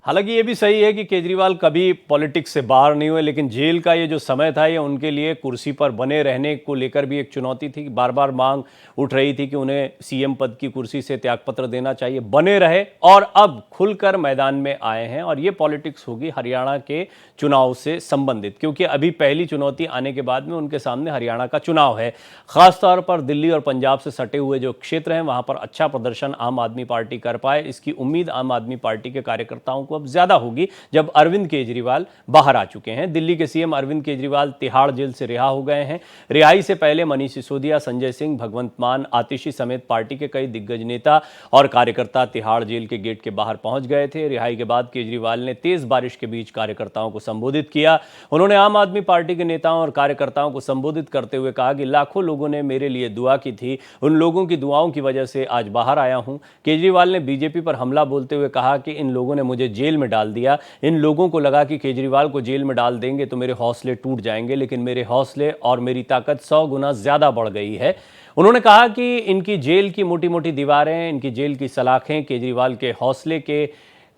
हालांकि ये भी सही है कि केजरीवाल कभी पॉलिटिक्स से बाहर नहीं हुए, लेकिन जेल का ये जो समय था ये उनके लिए कुर्सी पर बने रहने को लेकर भी एक चुनौती थी। बार बार मांग उठ रही थी कि उन्हें सीएम पद की कुर्सी से त्यागपत्र देना चाहिए, बने रहे और अब खुलकर मैदान में आए हैं। और ये पॉलिटिक्स होगी हरियाणा के चुनाव से संबंधित, क्योंकि अभी पहली चुनौती आने के बाद में उनके सामने हरियाणा का चुनाव है। खासतौर पर दिल्ली और पंजाब से सटे हुए जो क्षेत्र हैं वहां पर अच्छा प्रदर्शन आम आदमी पार्टी कर पाए, इसकी उम्मीद आम आदमी पार्टी के कार्यकर्ताओं को अब ज्यादा होगी जब अरविंद केजरीवाल बाहर आ चुके हैं। दिल्ली के सीएम अरविंद केजरीवाल तिहाड़ जेल से रिहा हो गए हैं। रिहाई से पहले मनीष सिसोदिया, संजय सिंह, भगवंत मान, आतिशी समेत पार्टी के कई दिग्गज नेता और कार्यकर्ता तिहाड़ जेल के गेट के बाहर पहुंच गए थे। रिहाई के बाद केजरीवाल ने तेज बारिश के बीच कार्यकर्ताओं को संबोधित किया। उन्होंने आम आदमी पार्टी के नेताओं और कार्यकर्ताओं को संबोधित करते हुए कहा कि लाखों लोगों ने मेरे लिए दुआ की थी, उन लोगों की दुआओं की वजह से आज बाहर आया हूं। केजरीवाल ने बीजेपी पर हमला बोलते हुए कहा कि इन लोगों ने मुझे जेल में डाल दिया। इन लोगों को लगा कि केजरीवाल को जेल में डाल देंगे तो मेरे हौसले टूट जाएंगे, लेकिन मेरे हौसले और मेरी ताकत 100 गुना ज्यादा बढ़ गई है। उन्होंने कहा कि इनकी जेल की मोटी मोटी दीवारें, इनकी जेल की सलाखें केजरीवाल के हौसले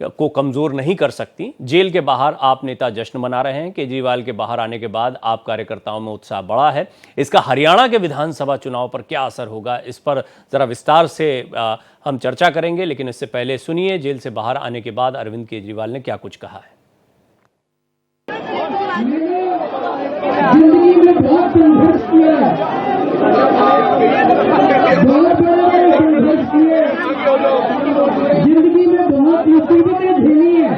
को कमजोर नहीं कर सकती। जेल के बाहर आप नेता जश्न मना रहे हैं। केजरीवाल के बाहर आने के बाद आप कार्यकर्ताओं में उत्साह बढ़ा है। इसका हरियाणा के विधानसभा चुनाव पर क्या असर होगा, इस पर जरा विस्तार से हम चर्चा करेंगे, लेकिन इससे पहले सुनिए जेल से बाहर आने के बाद अरविंद केजरीवाल ने क्या कुछ कहा है। जिंदगी में बहुत संघर्ष किया है, जिंदगी में बहुत मुसीबतें झेली है,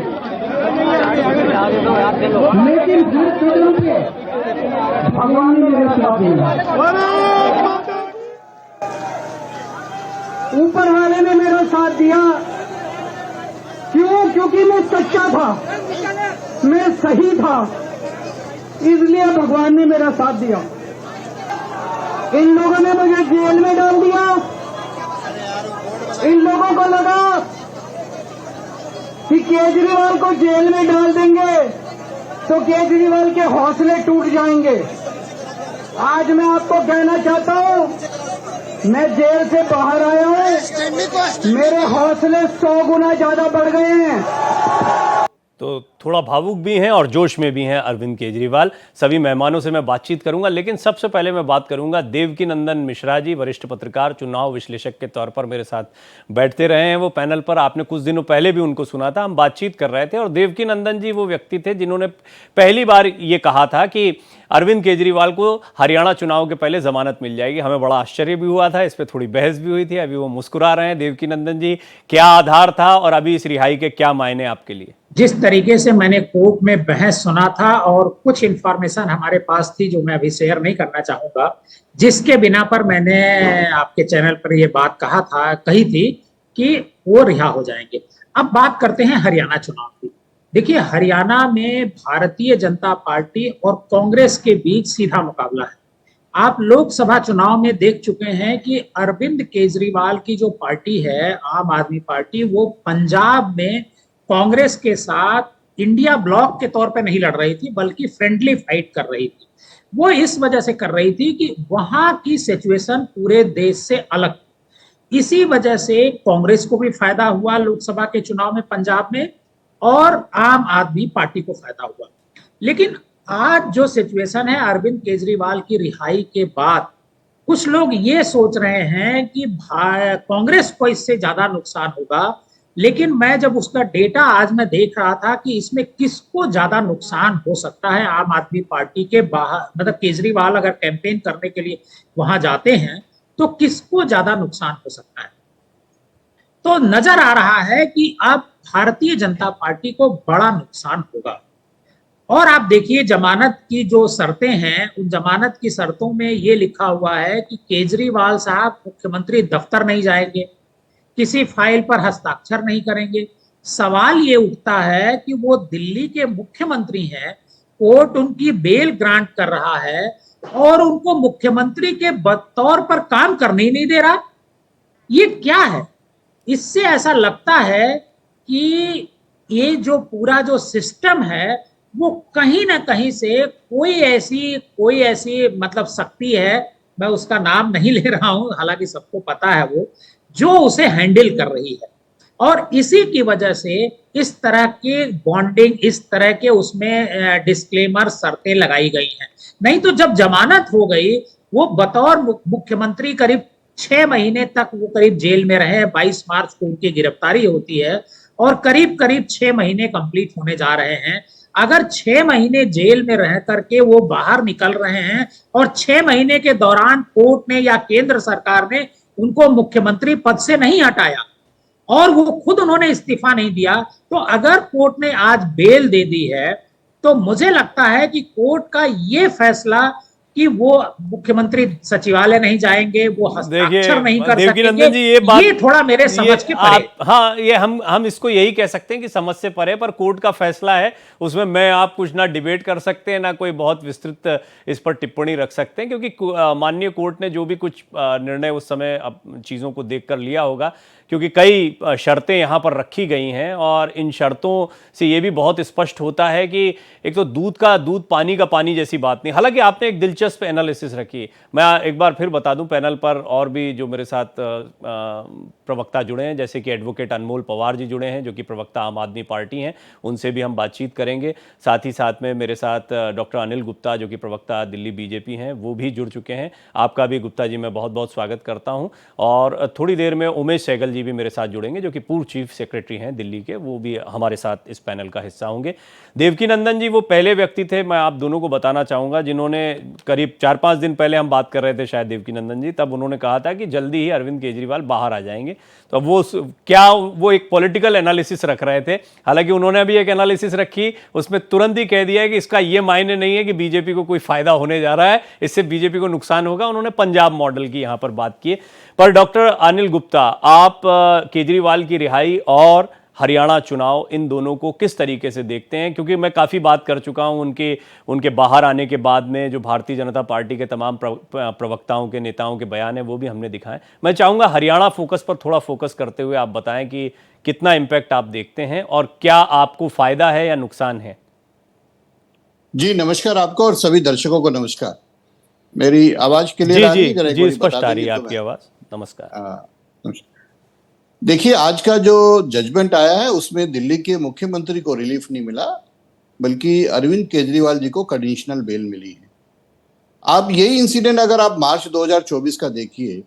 लेकिन हर कदम पे भगवान ने मेरे साथ दिया। ऊपर वाले ने मेरा साथ दिया। क्यों? क्योंकि मैं सच्चा था, मैं सही था, इसलिए भगवान ने मेरा साथ दिया। इन लोगों ने मुझे जेल में डाल दिया। इन लोगों को लगा कि केजरीवाल को जेल में डाल देंगे तो केजरीवाल के हौसले टूट जाएंगे। आज मैं आपको कहना चाहता हूं, मैं जेल से बाहर आया हूं, मेरे हौसले 100 गुना ज्यादा बढ़ गए हैं। तो थोड़ा भावुक भी हैं और जोश में भी हैं अरविंद केजरीवाल। सभी मेहमानों से मैं बातचीत करूंगा, लेकिन सबसे पहले मैं बात करूंगा देवकी नंदन मिश्रा जी, वरिष्ठ पत्रकार, चुनाव विश्लेषक के तौर पर मेरे साथ बैठते रहे हैं वो पैनल पर। आपने कुछ दिनों पहले भी उनको सुना था, हम बातचीत कर रहे थे। और देवकी नंदन जी वो व्यक्ति थे जिन्होंने पहली बार ये कहा था कि अरविंद केजरीवाल को हरियाणा चुनाव के पहले जमानत मिल जाएगी। हमें बड़ा आश्चर्य भी हुआ था, इस पर थोड़ी बहस भी हुई थी। अभी वो मुस्कुरा रहे हैं। देवकी नंदन जी, क्या आधार था और अभी इस रिहाई के क्या मायने आपके लिए? जिस तरीके से मैंने कोर्ट में बहस सुना था और कुछ इंफॉर्मेशन हमारे पास थी जो मैं अभी शेयर नहीं करना चाहूंगा, जिसके बिना पर मैंने आपके चैनल पर यह बात कही थी कि वो रिहा हो जाएंगे। अब बात करते हैं हरियाणा चुनाव की। देखिए, हरियाणा में भारतीय जनता पार्टी और कांग्रेस के बीच सीधा मुकाबला है। आप लोकसभा चुनाव में देख चुके हैं कि अरविंद केजरीवाल की जो पार्टी है, आम आदमी पार्टी, वो पंजाब में कांग्रेस के साथ इंडिया ब्लॉक के तौर पे नहीं लड़ रही थी, बल्कि फ्रेंडली फाइट कर रही थी। वो इस वजह से कर रही थी कि वहां की सिचुएशन पूरे देश से अलग। इसी वजह से कांग्रेस को भी फायदा हुआ लोकसभा के चुनाव में पंजाब में, और आम आदमी पार्टी को फायदा हुआ। लेकिन आज जो सिचुएशन है अरविंद केजरीवाल की रिहाई के बाद, कुछ लोग ये सोच रहे हैं कि कांग्रेस को इससे ज्यादा नुकसान होगा। लेकिन मैं जब उसका डेटा आज मैं देख रहा था कि इसमें किसको ज्यादा नुकसान हो सकता है, आम आदमी पार्टी के बाहर, मतलब केजरीवाल अगर कैंपेन करने के लिए वहां जाते हैं तो किसको ज्यादा नुकसान हो सकता है, तो नजर आ रहा है कि अब भारतीय जनता पार्टी को बड़ा नुकसान होगा। और आप देखिए, जमानत की जो शर्तें हैं, उन जमानत की शर्तों में ये लिखा हुआ है कि केजरीवाल साहब मुख्यमंत्री दफ्तर नहीं जाएंगे, किसी फाइल पर हस्ताक्षर नहीं करेंगे। सवाल ये उठता है कि वो दिल्ली के मुख्यमंत्री हैं, कोर्ट उनकी बेल ग्रांट कर रहा है और उनको मुख्यमंत्री के तौर पर काम करने ही नहीं दे रहा। ये क्या है? इससे ऐसा लगता है कि ये जो पूरा जो सिस्टम है वो कहीं ना कहीं से कोई ऐसी मतलब शक्ति है, मैं उसका नाम नहीं ले रहा हूं, हालांकि सबको पता है वो, जो उसे हैंडल कर रही है। और इसी की वजह से इस तरह की बॉन्डिंग, इस तरह के उसमें डिस्क्लेमर, शर्तें लगाई गई हैं। नहीं तो जब जमानत हो गई, वो बतौर मुख्यमंत्री करीब 6 महीने तक वो करीब जेल में रहे। 22 मार्च को उनकी गिरफ्तारी होती है और करीब करीब 6 महीने कंप्लीट होने जा रहे हैं। अगर 6 महीने जेल में रह करके वो बाहर निकल रहे हैं और 6 महीने के दौरान कोर्ट ने या केंद्र सरकार ने उनको मुख्यमंत्री पद से नहीं हटाया और वो खुद उन्होंने इस्तीफा नहीं दिया, तो अगर कोर्ट ने आज बेल दे दी है, तो मुझे लगता है कि कोर्ट का ये फैसला कि वो मुख्यमंत्री सचिवालय नहीं जाएंगे, वो हस्ताक्षर नहीं देखिए कर देवकी सकेंगे, नंदन जी, ये बात, ये थोड़ा मेरे ये समझ के परे। आप, हाँ, ये हम इसको यही कह सकते हैं कि समझ से परे, पर कोर्ट का फैसला है, उसमें मैं आप कुछ ना डिबेट कर सकते हैं, ना कोई बहुत विस्तृत इस पर टिप्पणी रख सकते हैं, क्योंकि माननीय कोर्ट ने जो भी कुछ निर्णय उस समय चीज़ों को देखकर लिया होगा, क्योंकि कई शर्तें यहाँ पर रखी गई हैं और इन शर्तों से ये भी बहुत स्पष्ट होता है कि एक तो दूध का दूध, पानी का पानी जैसी बात नहीं। हालांकि आपने एक दिलचस्प एनालिसिस रखी, मैं एक बार फिर बता दूं, पैनल पर और भी जो मेरे साथ प्रवक्ता जुड़े हैं, जैसे कि एडवोकेट अनमोल पवार जी जुड़े हैं, जो कि प्रवक्ता आम आदमी पार्टी हैं, उनसे भी हम बातचीत करेंगे। साथ ही साथ में मेरे साथ डॉक्टर अनिल गुप्ता, जो कि प्रवक्ता दिल्ली बीजेपी हैं, वो भी जुड़ चुके हैं। आपका भी गुप्ता जी मैं बहुत बहुत स्वागत करता हूँ। और थोड़ी देर में उमेश सहगल जी भी मेरे साथ जुड़ेंगे, जो कि पूर्व चीफ सेक्रेटरी हैं दिल्ली के, वो भी हमारे साथ इस पैनल का हिस्सा होंगे। देवकी नंदन जी वो पहले व्यक्ति थे, मैं आप दोनों को बताना चाहूँगा, जिन्होंने करीब 4-5 दिन पहले हम बात कर रहे थे शायद देवकी नंदन जी, तब उन्होंने कहा था कि जल्दी ही अरविंद केजरीवाल बाहर आ जाएंगे। तो अब वो एक पॉलिटिकल एनालिसिस रख रहे थे। हालांकि उन्होंने भी एक एनालिसिस रखी, उसमें तुरंत ही कह दिया है कि इसका ये मायने नहीं है कि बीजेपी को कोई फायदा होने जा रहा है, इससे बीजेपी को नुकसान होगा। उन्होंने पंजाब मॉडल की यहाँ पर बात की। पर डॉक्टर अनिल गुप्ता, आप केजरीवाल की रिहाई और हरियाणा चुनाव, इन दोनों को किस तरीके से देखते हैं? क्योंकि मैं काफ़ी बात कर चुका हूं उनके बाहर आने के बाद में, जो भारतीय जनता पार्टी के तमाम प्रवक्ताओं के, नेताओं के बयान हैं, वो भी हमने दिखाए। मैं चाहूँगा हरियाणा फोकस पर थोड़ा फोकस करते हुए आप बताएं कि कितना इम्पैक्ट आप देखते हैं और क्या आपको फ़ायदा है या नुकसान है? जी नमस्कार आपको और सभी दर्शकों को नमस्कार। मेरी आवाज क्लियर जी आ रही है? जी जरा एक जी, बारी स्पष्ट बता आ रही देंगे है तो आपकी मैं आवाज़। नमस्कार। नमस्कार। देखिए, आज का जो जजमेंट आया है उसमें दिल्ली के मुख्यमंत्री को रिलीफ नहीं मिला, बल्कि अरविंद केजरीवाल जी को कंडीशनल बेल मिली है। आप यही इंसिडेंट अगर आप मार्च 2024 का देखिए,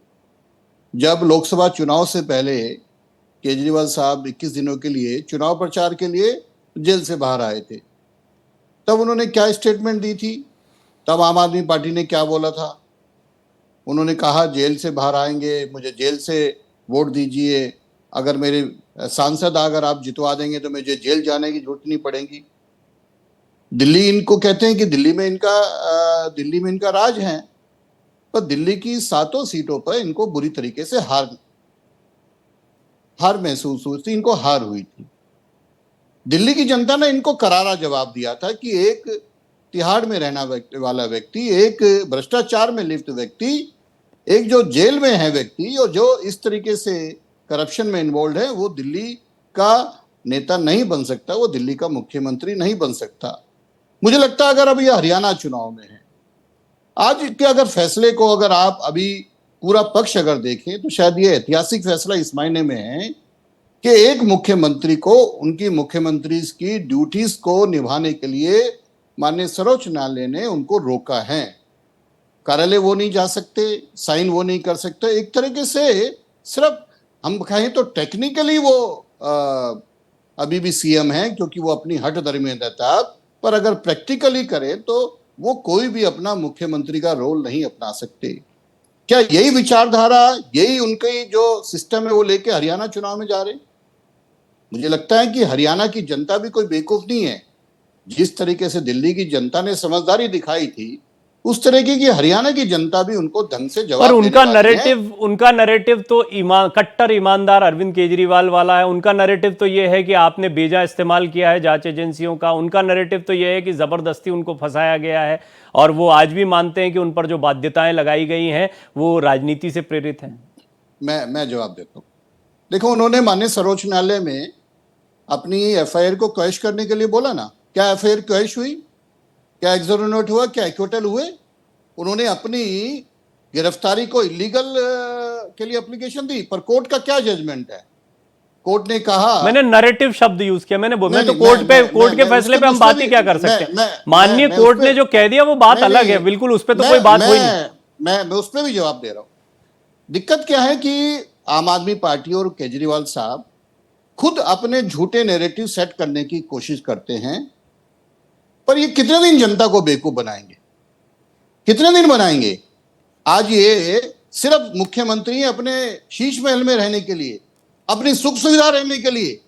जब लोकसभा चुनाव से पहले केजरीवाल साहब 21 दिनों के लिए चुनाव प्रचार के लिए जेल से बाहर आए थे, तब उन्होंने क्या स्टेटमेंट दी थी? तब आम आदमी पार्टी ने क्या बोला था? उन्होंने कहा जेल से बाहर आएंगे, मुझे जेल से वोट दीजिए, अगर मेरे सांसद अगर आप जितवा देंगे तो मुझे जेल जाने की जरूरत नहीं पड़ेगी। दिल्ली इनको कहते हैं कि दिल्ली में इनका राज है, पर दिल्ली की 7 सीटों पर इनको बुरी तरीके से हार महसूस हुई थी, इनको हार हुई थी। दिल्ली की जनता ने इनको करारा जवाब दिया था कि एक तिहाड़ में रहना वाला व्यक्ति, एक भ्रष्टाचार में लिप्त व्यक्ति, एक जो जेल में है व्यक्ति और जो इस तरीके से करप्शन में इन्वॉल्व है, वो दिल्ली का नेता नहीं बन सकता, वो दिल्ली का मुख्यमंत्री नहीं बन सकता। मुझे लगता है अगर अब ये हरियाणा चुनाव में है, आज के अगर फैसले को अगर आप अभी पूरा पक्ष अगर देखें तो शायद ये ऐतिहासिक फैसला इस मायने में है कि एक मुख्यमंत्री को उनकी मुख्यमंत्री की ड्यूटीज को निभाने के लिए माननीय सर्वोच्च न्यायालय ने उनको रोका है। कार्यालय वो नहीं जा सकते, साइन वो नहीं कर सकते। एक तरीके से सिर्फ हम कहें तो टेक्निकली वो अभी भी सीएम है, क्योंकि वो अपनी हट दर में रहता है, पर अगर प्रैक्टिकली करें तो वो कोई भी अपना मुख्यमंत्री का रोल नहीं अपना सकते। क्या यही विचारधारा, यही उनकी जो सिस्टम है वो लेके हरियाणा चुनाव में जा रहे? मुझे लगता है कि हरियाणा की जनता भी कोई बेवकूफ नहीं है। जिस तरीके से दिल्ली की जनता ने समझदारी दिखाई थी, उस तरीके की हरियाणा की जनता भी उनको ढंग से जवाब पर देने उनका नैरेटिव तो कट्टर ईमानदार अरविंद केजरीवाल वाला है। उनका नैरेटिव तो ये है कि आपने बेजा इस्तेमाल किया है जांच एजेंसियों का। उनका नैरेटिव तो ये है कि जबरदस्ती उनको फंसाया गया है, और वो आज भी मानते हैं कि उन पर जो बाध्यताएं लगाई गई हैं वो राजनीति से प्रेरित हैं। मैं जवाब देता हूँ। देखो, उन्होंने माननीय सर्वोच्च न्यायालय में अपनी एफआईआर को क्वैश करने के लिए बोला ना। क्या एफआईआर क्वैश हुई? क्या एक्सोनरेट हुआ? क्या एक्विटल हुए? उन्होंने अपनी गिरफ्तारी को इलीगल के लिए एप्लीकेशन दी, पर कोर्ट का क्या जजमेंट है? कोर्ट ने कहा, मैंने नैरेटिव शब्द यूज किया, मैं तो नहीं, कोर्ट के फैसले पे हम बात ही क्या कर सकते हैं। माननीय कोर्ट ने जो कह दिया वो बात अलग है, बिल्कुल उस पर तो कोई बात हुई नहीं। मैं उस पर भी जवाब दे रहा हूं। दिक्कत क्या है कि आम आदमी पार्टी और केजरीवाल साहब खुद अपने झूठे नैरेटिव सेट करने की कोशिश करते हैं, पर ये कितने दिन जनता को बेवकूफ बनाएंगे, कितने दिन बनाएंगे। आज ये सिर्फ मुख्यमंत्री हैं अपने शीश महल में रहने के लिए, अपनी सुख सुविधा रहने के लिए,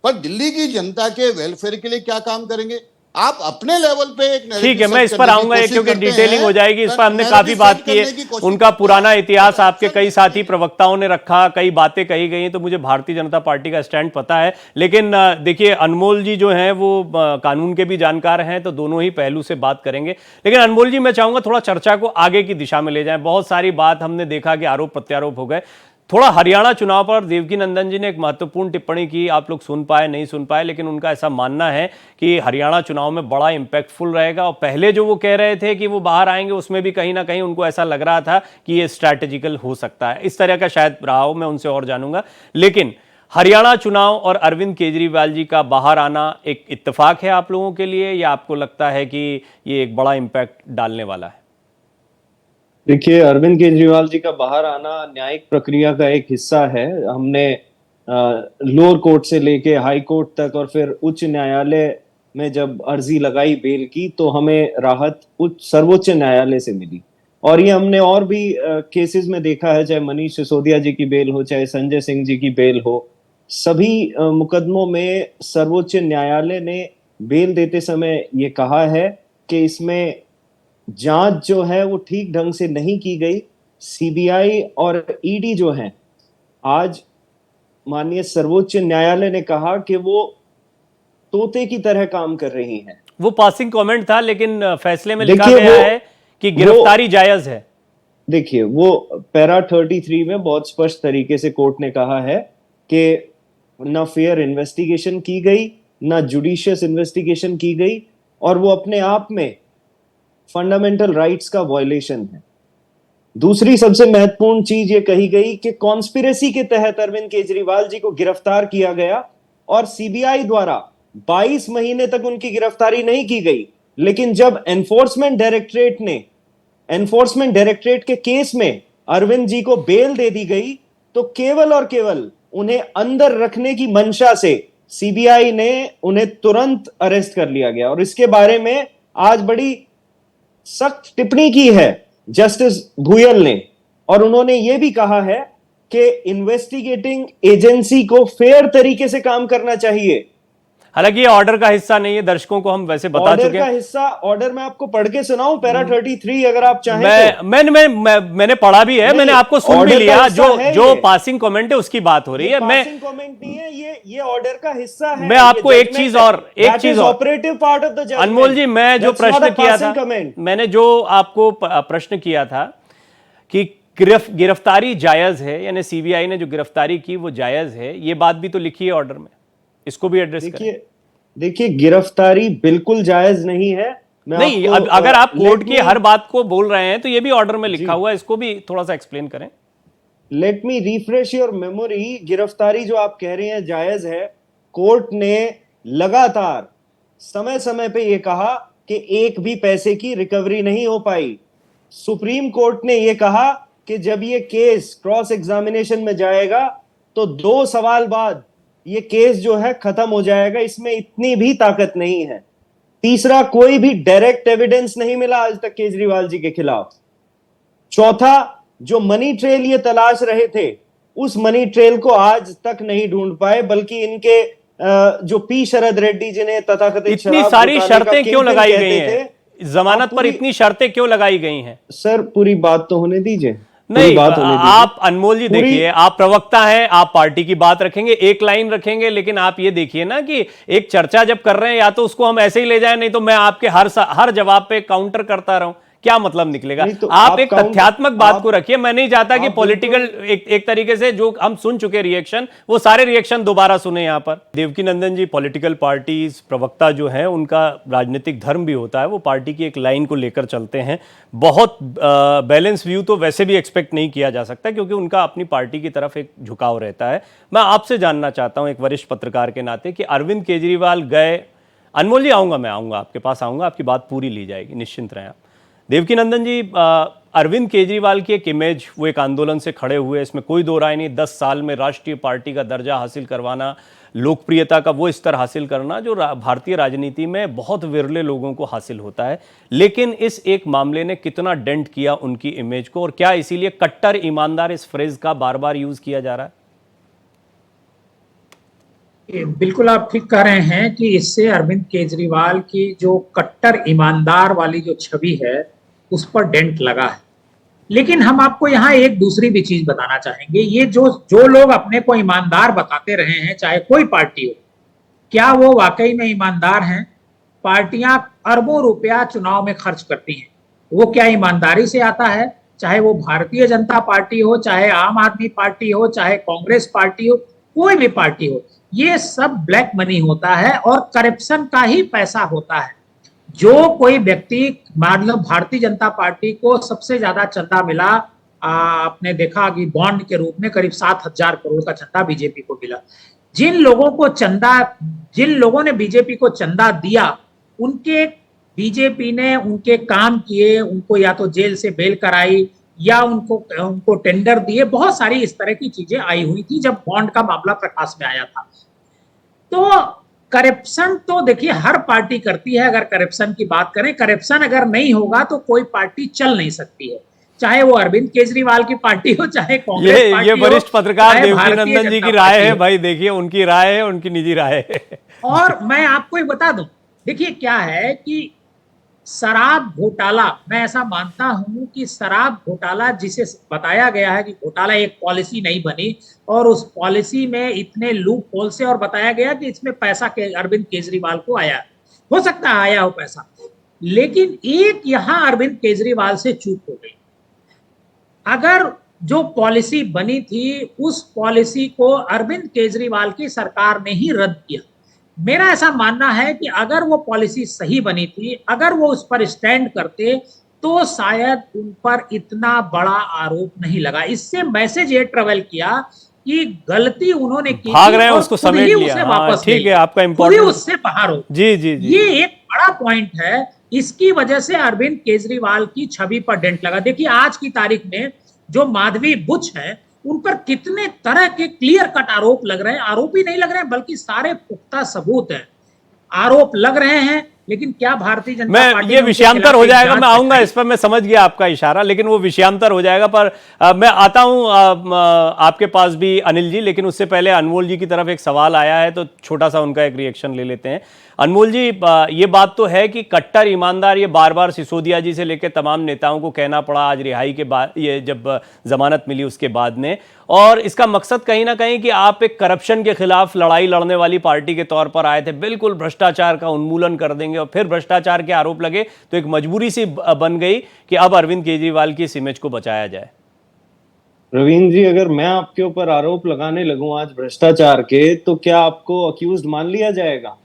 पर दिल्ली की जनता के वेलफेयर के लिए क्या काम करेंगे। आप अपने लेवल पे एक ठीक है, मैं इस पर आऊंगा क्योंकि डिटेलिंग हो जाएगी, इस पर हमने काफी बात की है। उनका पुराना इतिहास आपके कई साथी प्रवक्ताओं ने रखा, कई बातें कही गई, तो मुझे भारतीय जनता पार्टी का स्टैंड पता है। लेकिन देखिए, अनमोल जी जो हैं वो कानून के भी जानकार हैं, तो दोनों ही पहलू से बात करेंगे। लेकिन अनमोल जी, मैं चाहूंगा थोड़ा चर्चा को आगे की दिशा में ले जाएं। बहुत सारी बात हमने देखा कि आरोप प्रत्यारोप हो गए। थोड़ा हरियाणा चुनाव पर देवकी नंदन जी ने एक महत्वपूर्ण टिप्पणी की, आप लोग सुन पाए नहीं सुन पाए, लेकिन उनका ऐसा मानना है कि हरियाणा चुनाव में बड़ा इंपैक्टफुल रहेगा। और पहले जो वो कह रहे थे कि वो बाहर आएंगे, उसमें भी कहीं ना कहीं उनको ऐसा लग रहा था कि ये स्ट्रैटेजिकल हो सकता है, इस तरह का शायद रहा हो, मैं उनसे और जानूंगा। लेकिन हरियाणा चुनाव और अरविंद केजरीवाल जी का बाहर आना एक इत्तेफाक है आप लोगों के लिए, या आपको लगता है कि ये एक बड़ा इंपैक्ट डालने वाला है? देखिए, अरविंद केजरीवाल जी का बाहर आना न्यायिक प्रक्रिया का एक हिस्सा है। हमने लोअर कोर्ट से लेके हाई कोर्ट तक और फिर उच्च न्यायालय में जब अर्जी लगाई बेल की, तो हमें राहत सर्वोच्च न्यायालय से मिली। और ये हमने और भी केसेस में देखा है, चाहे मनीष सिसोदिया जी की बेल हो, चाहे संजय सिंह जी की बेल हो, सभी मुकदमों में सर्वोच्च न्यायालय ने बेल देते समय ये कहा है कि इसमें जांच जो है वो ठीक ढंग से नहीं की गई। सीबीआई और ईडी जो है, आज माननीय सर्वोच्च न्यायालय ने कहा कि वो तोते की तरह काम कर रही हैं। वो पासिंग कमेंट था, लेकिन फैसले में लिखा गया है कि गिरफ्तारी जायज है। देखिए, वो पैरा 33 में बहुत स्पष्ट तरीके से कोर्ट ने कहा है कि ना फेयर इन्वेस्टिगेशन की गई, ना जुडिशियस इन्वेस्टिगेशन की गई, और वो अपने आप में फंडामेंटल राइट्स का वायलेशन है। दूसरी सबसे महत्वपूर्ण चीज ये कही गई कि कॉन्स्पिरेसी के तहत अरविंद केजरीवाल जी को गिरफ्तार किया गया और सीबीआई द्वारा 22 महीने तक उनकी गिरफ्तारी नहीं की गई। लेकिन जब एनफोर्समेंट डायरेक्टरेट के केस में अरविंद जी को बेल दे दी गई, तो केवल और केवल उन्हें अंदर रखने की मंशा से सीबीआई ने उन्हें तुरंत अरेस्ट कर लिया गया। और इसके बारे में आज बड़ी सख्त टिप्पणी की है जस्टिस भुयल ने, और उन्होंने यह भी कहा है कि इन्वेस्टिगेटिंग एजेंसी को फेयर तरीके से काम करना चाहिए। हालांकि ये ऑर्डर का हिस्सा नहीं है, दर्शकों को हम वैसे बता चुके हैं। ऑर्डर का हिस्सा, ऑर्डर मैं आपको पढ़ के सुनाऊं, पैरा 33 अगर आप चाहें। मैंने पढ़ा भी है, मैंने आपको सुन भी लिया। जो पासिंग कमेंट है उसकी बात हो रही है। पासिंग कमेंट नहीं है, ये ऑर्डर का हिस्सा है। मैं आपको एक चीज और operative part of the judgment. Anmol ji, मैं जो प्रश्न किया था, मैंने जो आपको प्रश्न किया था कि गिरफ्तारी जायज है, यानी सीबीआई ने जो गिरफ्तारी की वो जायज है, ये बात भी तो लिखी है ऑर्डर में, इसको भी एड्रेस करें। देखिए, गिरफ्तारी बिल्कुल जायज नहीं है। नहीं, अगर आप कोर्ट की हर बात को बोल रहे हैं तो ये भी ऑर्डर में लिखा हुआ है, इसको भी थोड़ा सा एक्सप्लेन करें। Let me refresh your memory. गिरफ्तारी जो आप कह रहे हैं जायज है, कोर्ट ने लगातार समय समय पे ये कहा कि एक भी पैसे की रिकवरी नहीं हो पाई। सुप्रीम कोर्ट ने यह कहा कि जब ये केस क्रॉस एग्जामिनेशन में जाएगा तो 2 सवाल बाद ये केस जो है खत्म हो जाएगा, इसमें इतनी भी ताकत नहीं है। तीसरा, कोई भी डायरेक्ट एविडेंस नहीं मिला आज तक केजरीवाल जी के खिलाफ। चौथा, जो मनी ट्रेल ये तलाश रहे थे, उस मनी ट्रेल को आज तक नहीं ढूंढ पाए, बल्कि इनके जो पी शरद रेड्डी जिन्हें तथाकथित इतनी सारी शर्तें क्यों लगाई गई हैं? जमानत पर इतनी शर्तें क्यों लगाई गई हैं? सर, पूरी बात तो होने दीजिए। नहीं, आप अनमोल जी देखिए, आप प्रवक्ता हैं, आप पार्टी की बात रखेंगे, एक लाइन रखेंगे, लेकिन आप ये देखिए ना कि एक चर्चा जब कर रहे हैं, या तो उसको हम ऐसे ही ले जाएं, नहीं तो मैं आपके हर जवाब पे काउंटर करता रहूं। क्या मतलब निकलेगा? नहीं तो आप आप एक काउंट- तथ्यात्मक बात आप- को रखिए, मैं नहीं चाहता कि आप पॉलिटिकल एक तरीके से जो हम सुन चुके रिएक्शन, वो सारे रिएक्शन दोबारा सुने यहां पर। देवकीनंदन जी, पॉलिटिकल पार्टीज प्रवक्ता जो हैं उनका राजनीतिक धर्म भी होता है, वो पार्टी की एक लाइन को लेकर चलते हैं। बहुत बैलेंस व्यू तो वैसे भी एक्सपेक्ट नहीं किया जा सकता, क्योंकि उनका अपनी पार्टी की तरफ एक झुकाव रहता है। मैं आपसे जानना चाहता हूं एक वरिष्ठ पत्रकार के नाते कि अरविंद केजरीवाल गए, अनमोल जी आऊंगा, मैं आऊंगा आपके पास, आऊंगा, आपकी बात पूरी ली जाएगी, निश्चिंत रहें आप। देवकीनंदन जी, अरविंद केजरीवाल की एक इमेज, वो एक आंदोलन से खड़े हुए, इसमें कोई दो राय नहीं, 10 साल में राष्ट्रीय पार्टी का दर्जा हासिल करवाना, लोकप्रियता का वो स्तर हासिल करना जो भारतीय राजनीति में बहुत विरले लोगों को हासिल होता है। लेकिन इस एक मामले ने कितना डेंट किया उनकी इमेज को, और क्या इसीलिए कट्टर ईमानदार इस फ्रेज का बार बार यूज किया जा रहा है? बिल्कुल आप ठीक कह रहे हैं कि इससे अरविंद केजरीवाल की जो कट्टर ईमानदार वाली जो छवि है उस पर डेंट लगा है। लेकिन हम आपको यहाँ एक दूसरी भी चीज बताना चाहेंगे, ये जो लोग अपने को ईमानदार बताते रहे हैं, चाहे कोई पार्टी हो, क्या वो वाकई में ईमानदार हैं? पार्टियां अरबों रुपया चुनाव में खर्च करती हैं, वो क्या ईमानदारी से आता है? चाहे वो भारतीय जनता पार्टी हो, चाहे आम आदमी पार्टी हो, चाहे कांग्रेस पार्टी हो, कोई भी पार्टी हो, ये सब ब्लैक मनी होता है और करप्शन का ही पैसा होता है। जो कोई व्यक्ति, मतलब भारतीय जनता पार्टी को सबसे ज्यादा चंदा मिला, आपने देखा कि बॉन्ड के रूप में करीब 7,000 करोड़ का चंदा बीजेपी को मिला। जिन लोगों ने बीजेपी को चंदा दिया, बीजेपी ने उनके काम किए, उनको या तो जेल से बेल कराई या उनको टेंडर दिए, बहुत सारी इस तरह की चीजें आई हुई थी जब बॉन्ड का मामला प्रकाश में आया था। तो करप्शन तो देखिए हर पार्टी करती है। अगर करप्शन की बात करें, करप्शन अगर नहीं होगा तो कोई पार्टी चल नहीं सकती है, चाहे वो अरविंद केजरीवाल की पार्टी हो, चाहे कांग्रेस पार्टी ये वरिष्ठ पत्रकार चाहे देवकीनंदन जी की राय है भाई, देखिए उनकी राय है, उनकी निजी राय है। और मैं आपको एक बता दूं, देखिए क्या है कि शराब घोटाला, मैं ऐसा मानता हूं कि शराब घोटाला जिसे बताया गया है कि घोटाला, एक पॉलिसी नहीं बनी और उस पॉलिसी में इतने लूप होल से, और बताया गया कि इसमें पैसा के अरविंद केजरीवाल को आया, हो सकता है आया हो पैसा, लेकिन एक यहां अरविंद केजरीवाल से चूक हो गई। अगर जो पॉलिसी बनी थी उस पॉलिसी को अरविंद केजरीवाल की सरकार ने ही रद्द किया। मेरा ऐसा मानना है कि अगर वो पॉलिसी सही बनी थी, अगर वो उस पर स्टैंड करते, तो शायद उन पर इतना बड़ा आरोप नहीं लगा। इससे मैसेज ये ट्रेवल किया कि गलती उन्होंने की, भाग रहे हैं उसको समेट लिया। हाँ, ठीक है, आपका इम्पोर्टेंट, उससे बाहर हो। जी जी जी, ये एक बड़ा पॉइंट है। इसकी वजह से अरविंद केजरीवाल की छवि पर डेंट लगा। देखिए आज की तारीख में जो माधवी बुच है, उन पर कितने तरह के क्लियर कट आरोप लग रहे हैं। आरोप ही नहीं लग रहे हैं, बल्कि सारे पुख्ता सबूत हैं, आरोप लग रहे हैं। लेकिन क्या भारतीय जनता पार्टी, ये विषयांतर हो जाएगा, मैं आऊंगा इस पर, मैं समझ गया आपका इशारा, लेकिन वो विषयांतर हो जाएगा। पर मैं आता हूं आपके पास भी अनिल जी, लेकिन उससे पहले अनमोल जी की तरफ एक सवाल आया है, तो छोटा सा उनका एक रिएक्शन ले लेते हैं। अनमोल जी, ये बात तो है कि कट्टर ईमानदार, ये बार बार सिसोदिया जी से लेकर तमाम नेताओं को कहना पड़ा आज रिहाई के बाद, ये जब जमानत मिली उसके बाद में, और इसका मकसद कहीं ना कहीं कि आप एक करप्शन के खिलाफ लड़ाई लड़ने वाली पार्टी के तौर पर आए थे, बिल्कुल भ्रष्टाचार का उन्मूलन कर देंगे, और फिर भ्रष्टाचार के आरोप लगे तो एक मजबूरी सी बन गई कि अब अरविंद केजरीवाल की इस इमेज को बचाया जाए। रवीन जी, अगर मैं आपके ऊपर आरोप लगाने लगूं आज भ्रष्टाचार के, तो क्या आपको अक्यूज्ड मान लिया जाएगा?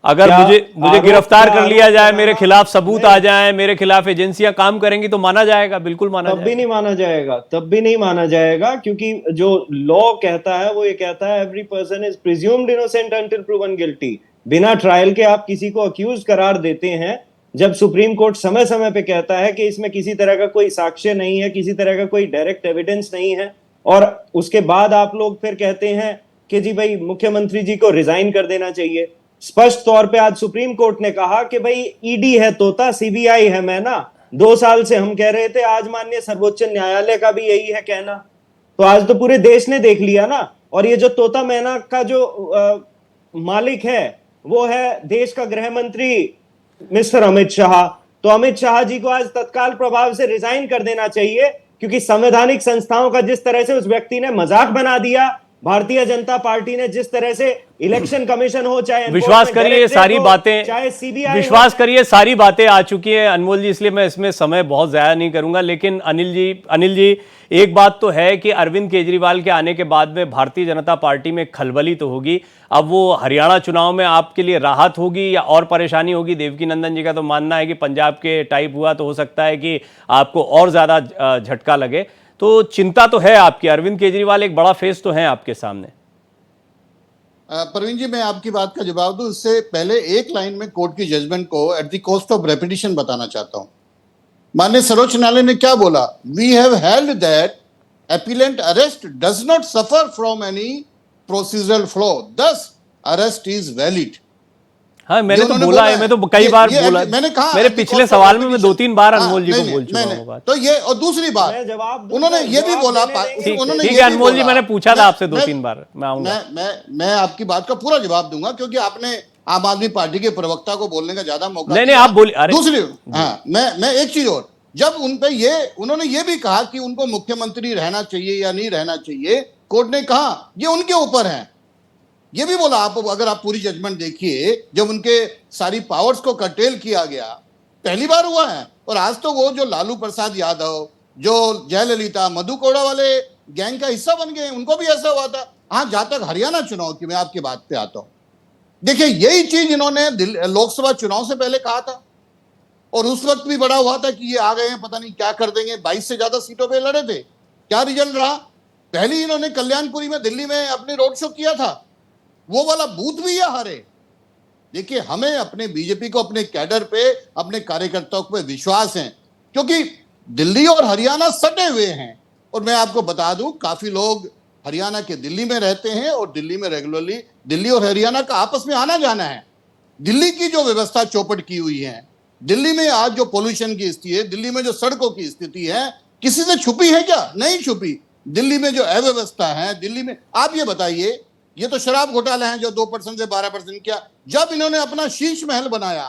अगर मुझे गिरफ्तार कर लिया जाए, मेरे खिलाफ सबूत आ जाए, मेरे खिलाफ एजेंसियां काम करेंगी, तो माना जाएगा? बिल्कुल माना जाएगा। तब भी नहीं माना जाएगा, तब भी नहीं माना जाएगा, क्योंकि जो लॉ कहता है वो ये कहता है every person is presumed innocent until proven guilty. बिना ट्रायल के आप किसी को अक्यूज करार देते हैं, जब सुप्रीम कोर्ट समय समय पे कहता है कि इसमें किसी तरह का कोई साक्ष्य नहीं है, किसी तरह का कोई डायरेक्ट एविडेंस नहीं है, और उसके बाद आप लोग फिर कहते हैं कि जी भाई मुख्यमंत्री जी को रिजाइन कर देना चाहिए। स्पष्ट तौर पे आज सुप्रीम कोर्ट ने कहा कि भाई ईडी है तोता, सीबीआई है मैना। 2 साल से हम कह रहे थे, आज माननीय सर्वोच्च न्यायालय का भी यही है कहना, तो आज तो पूरे देश ने देख लिया ना। और ये जो तोता मैना का जो मालिक है वो है देश का गृह मंत्री मिस्टर अमित शाह। तो अमित शाह जी को आज तत्काल प्रभाव से रिजाइन कर देना चाहिए, क्योंकि संवैधानिक संस्थाओं का जिस तरह से उस व्यक्ति ने मजाक बना दिया, भारतीय जनता पार्टी ने जिस तरह से इलेक्शन कमीशन हो, चाहे विश्वास करिए ये सारी बातें, चाहे सीबीआई, विश्वास करिए सारी बातें आ चुकी हैं अनमोल जी, इसलिए मैं इसमें समय बहुत ज़्यादा नहीं करूंगा। लेकिन अनिल जी एक बात तो है कि अरविंद केजरीवाल के आने के बाद में भारतीय जनता पार्टी में खलबली तो होगी। अब वो हरियाणा चुनाव में आपके लिए राहत होगी या और परेशानी होगी? देवकी नंदन जी का तो मानना है कि पंजाब के टाइप हुआ तो हो सकता है कि आपको और ज़्यादा झटका लगे। तो चिंता तो है आपकी, अरविंद केजरीवाल एक बड़ा फेस तो है आपके सामने। प्रवीण जी, मैं आपकी बात का जवाब दूं उससे पहले एक लाइन में कोर्ट की जजमेंट को at the cost of reputation बताना चाहता हूं। माननीय सर्वोच्च न्यायालय ने क्या बोला? We have held that appellant arrest does not suffer from any procedural flaw, thus arrest is valid। हाँ, मैंने तो बोला है, मैं तो कई बार बोला, मैंने कहा मेरे पिछले सवाल में मैं 2-3 बार अनमोल जी को बोल चुका हूँ। तो ये, और दूसरी बात उन्होंने ये भी बोला, ठीक है अनमोल जी, मैंने पूछा था आपसे 2-3 बार, मैं आऊंगा। मैं आपकी बात का पूरा जवाब दूंगा क्योंकि आपने आम आदमी पार्टी के प्रवक्ता को बोलने का ज्यादा मौका नहीं आप बोलिए। दूसरी, हाँ, मैं एक चीज और, जब उन पे उन्होंने ये भी कहा कि उनको मुख्यमंत्री रहना चाहिए या नहीं रहना चाहिए, कोर्ट ने कहा ये उनके ऊपर है। ये भी बोला, आप अगर आप पूरी जजमेंट देखिए, जब उनके सारी पावर्स को कर्टेल किया गया, पहली बार हुआ है। और आज तो वो जो लालू प्रसाद यादव, जो जयललिता, मधु कोड़ा वाले गैंग का हिस्सा बन गए, उनको भी ऐसा हुआ था। हाँ, जहां तक हरियाणा चुनाव की मैं आपकी बात पे आता हूं, देखिए यही चीज इन्होंने लोकसभा चुनाव से पहले कहा था और उस वक्त भी बड़ा हुआ था कि ये आ गए हैं, पता नहीं क्या कर देंगे। 22 से ज्यादा सीटों पे लड़े थे, क्या रिजल्ट रहा? पहले इन्होंने कल्याणपुरी में, दिल्ली में अपने रोड शो किया था, वो वाला बूथ भी ये हारे। देखिए, हमें अपने बीजेपी को, अपने कैडर पे, अपने कार्यकर्ताओं पे विश्वास है क्योंकि दिल्ली और हरियाणा सटे हुए हैं। और मैं आपको बता दूं, काफी लोग हरियाणा के दिल्ली में रहते हैं और दिल्ली में रेगुलरली दिल्ली और हरियाणा का आपस में आना जाना है। दिल्ली की जो व्यवस्था चौपट की हुई है, दिल्ली में आज जो पोल्यूशन की स्थिति है, दिल्ली में जो सड़कों की स्थिति है, किसी से छुपी है क्या? नहीं छुपी। दिल्ली में जो अव्यवस्था है, दिल्ली में, आप ये बताइए, ये तो शराब घोटाला है जो 2% से 12% किया। जब इन्होंने अपना शीश महल बनाया,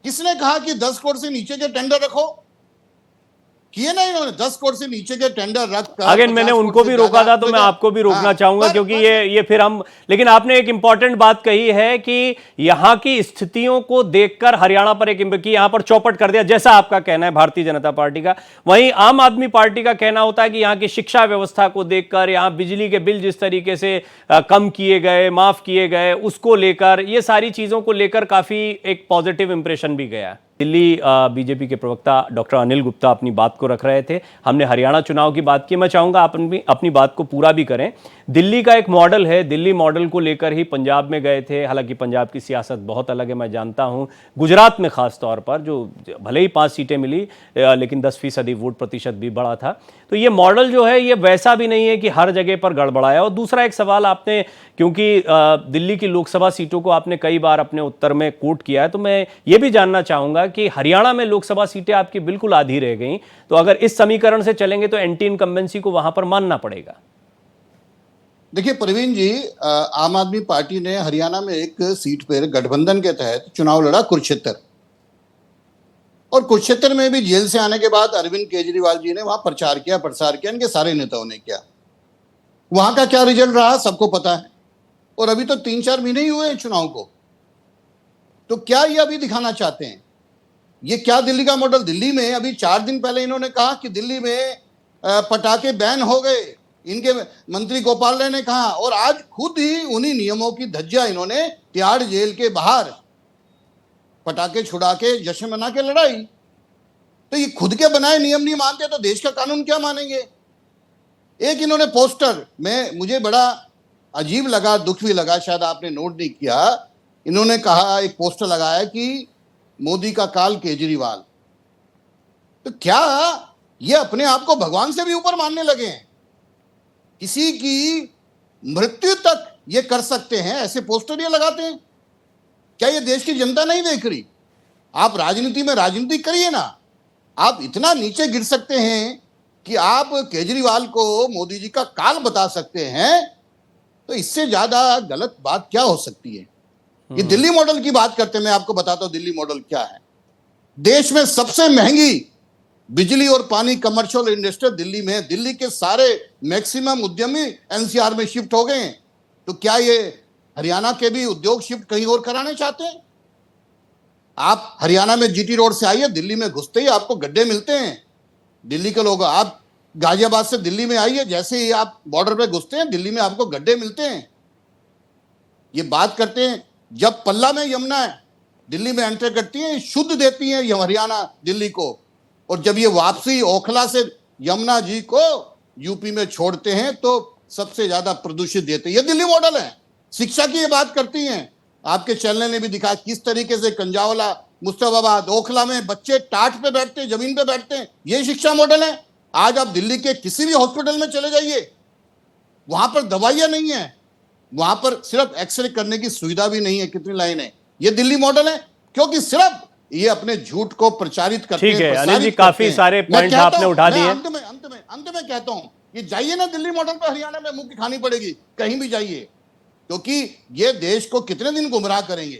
किसने कहा कि 10 करोड़ से नीचे के टेंडर रखो? किए ना इन्होंने, 10 करोड़ से नीचे के टेंडर रखकर। अगेन मैंने उनको भी रोका था, तो मैं आपको भी रोकना चाहूंगा क्योंकि ये फिर हम, लेकिन आपने एक इंपॉर्टेंट बात कही है कि यहां की स्थितियों को देखकर हरियाणा पर कि यहां पर चौपट कर दिया, जैसा आपका कहना है भारतीय जनता पार्टी का। वहीं आम आदमी पार्टी का कहना होता है कि यहां की शिक्षा व्यवस्था को देखकर, यहां बिजली के बिल जिस तरीके से कम किए गए, माफ किए गए, उसको लेकर, ये सारी चीजों को लेकर काफी एक पॉजिटिव इंप्रेशन भी गया। दिल्ली बीजेपी के प्रवक्ता डॉक्टर अनिल गुप्ता अपनी बात को रख रहे थे। हमने हरियाणा चुनाव की बात की, मैं चाहूंगा आप अपनी बात को पूरा भी करें। दिल्ली का एक मॉडल है, दिल्ली मॉडल को लेकर ही पंजाब में गए थे। हालांकि पंजाब की सियासत बहुत अलग है, मैं जानता हूं। गुजरात में खास तौर पर, जो भले ही 5 सीटें मिली लेकिन 10% वोट प्रतिशत भी बढ़ा था। तो ये मॉडल जो है ये वैसा भी नहीं है कि हर जगह पर गड़बड़ाया। और दूसरा एक सवाल आपने, क्योंकि दिल्ली की लोकसभा सीटों को आपने कई बार अपने उत्तर में कोट किया है, तो मैं ये भी जानना चाहूंगा कि हरियाणा में लोकसभा सीटें आपकी बिल्कुल आधी रह गई, तो अगर इस समीकरण से चलेंगे तो एंटी इनकम्बेंसी को वहां पर मानना पड़ेगा। देखिए प्रवीण जी, आम आदमी पार्टी ने हरियाणा में एक सीट पर गठबंधन के तहत चुनाव लड़ा, कुरुक्षेत्र। और कुरुक्षेत्र में भी जेल से आने के बाद अरविंद केजरीवाल जी ने वहां प्रचार किया, प्रसार किया, इनके सारे नेताओं ने किया। वहां का क्या रिजल्ट रहा सबको पता है। और अभी तो 3-4 महीने ही हुए चुनाव को। तो क्या ये अभी दिखाना चाहते हैं? ये क्या दिल्ली का मॉडल? दिल्ली में अभी 4 दिन पहले इन्होंने कहा कि दिल्ली में पटाखे बैन हो गए, इनके मंत्री गोपाल राय ने कहा। और आज खुद ही उन्हीं नियमों की धज्जियां इन्होंने तिहाड़ जेल के बाहर पटाखे छुड़ा के जश्न मना के लड़ाई। तो ये खुद के बनाए नियम नहीं मानते तो देश का कानून क्या मानेंगे? एक इन्होंने पोस्टर में, मुझे बड़ा अजीब लगा, दुख भी लगा, शायद आपने नोट नहीं किया। इन्होंने कहा, एक पोस्टर लगाया कि मोदी का काल केजरीवाल। तो क्या ये अपने आप को भगवान से भी ऊपर मानने लगे हैं? किसी की मृत्यु तक ये कर सकते हैं, ऐसे पोस्टर ये लगाते हैं। क्या ये देश की जनता नहीं देख रही? आप राजनीति में राजनीति करिए ना। आप इतना नीचे गिर सकते हैं कि आप केजरीवाल को मोदी जी का काल बता सकते हैं, तो इससे ज्यादा गलत बात क्या हो सकती है? ये दिल्ली मॉडल की बात करते हैं। मैं आपको बताता हूं दिल्ली मॉडल क्या है। देश में सबसे महंगी बिजली और पानी कमर्शियल इंडस्ट्री दिल्ली में है। दिल्ली के सारे मैक्सिमम उद्यमी एनसीआर में शिफ्ट हो गए हैं। तो क्या ये हरियाणा के भी उद्योग शिफ्ट कहीं और कराने चाहते हैं? आप हरियाणा में जीटी रोड से आइए, दिल्ली में घुसते ही आपको गड्ढे मिलते हैं। दिल्ली के लोग, आप गाजियाबाद से दिल्ली में आइए, जैसे ही आप बॉर्डर पे घुसते हैं दिल्ली में आपको गड्ढे मिलते हैं। ये बात करते हैं जब पल्ला में यमुना दिल्ली में एंटर करती है, शुद्ध देती है ये हरियाणा दिल्ली को, और जब ये वापसी ओखला से यमुना जी को यूपी में छोड़ते हैं तो सबसे ज्यादा प्रदूषित देते हैं। ये दिल्ली मॉडल है। शिक्षा की ये बात करती हैं, आपके चैनल ने भी दिखाया किस तरीके से कंजावला, मुस्तफाबाद, ओखला में बच्चे टाट पे बैठते हैं, जमीन पे बैठते हैं। ये शिक्षा मॉडल है। आज आप दिल्ली के किसी भी हॉस्पिटल में चले जाइए, वहां पर दवाइयां नहीं है, वहां पर सिर्फ एक्सरे करने की सुविधा भी नहीं है। कितनी लाइन है। ये दिल्ली मॉडल है, क्योंकि सिर्फ ये अपने झूठ को प्रचारित करते हैं। ठीक है अनिल जी, काफी सारे पॉइंट आपने उठा दिए। अंत में कहता हूं कि जाइए ना दिल्ली मॉडल पे, हरियाणा में मुंह की खानी पड़ेगी, कहीं भी जाइए, क्योंकि ये देश को कितने दिन गुमराह करेंगे।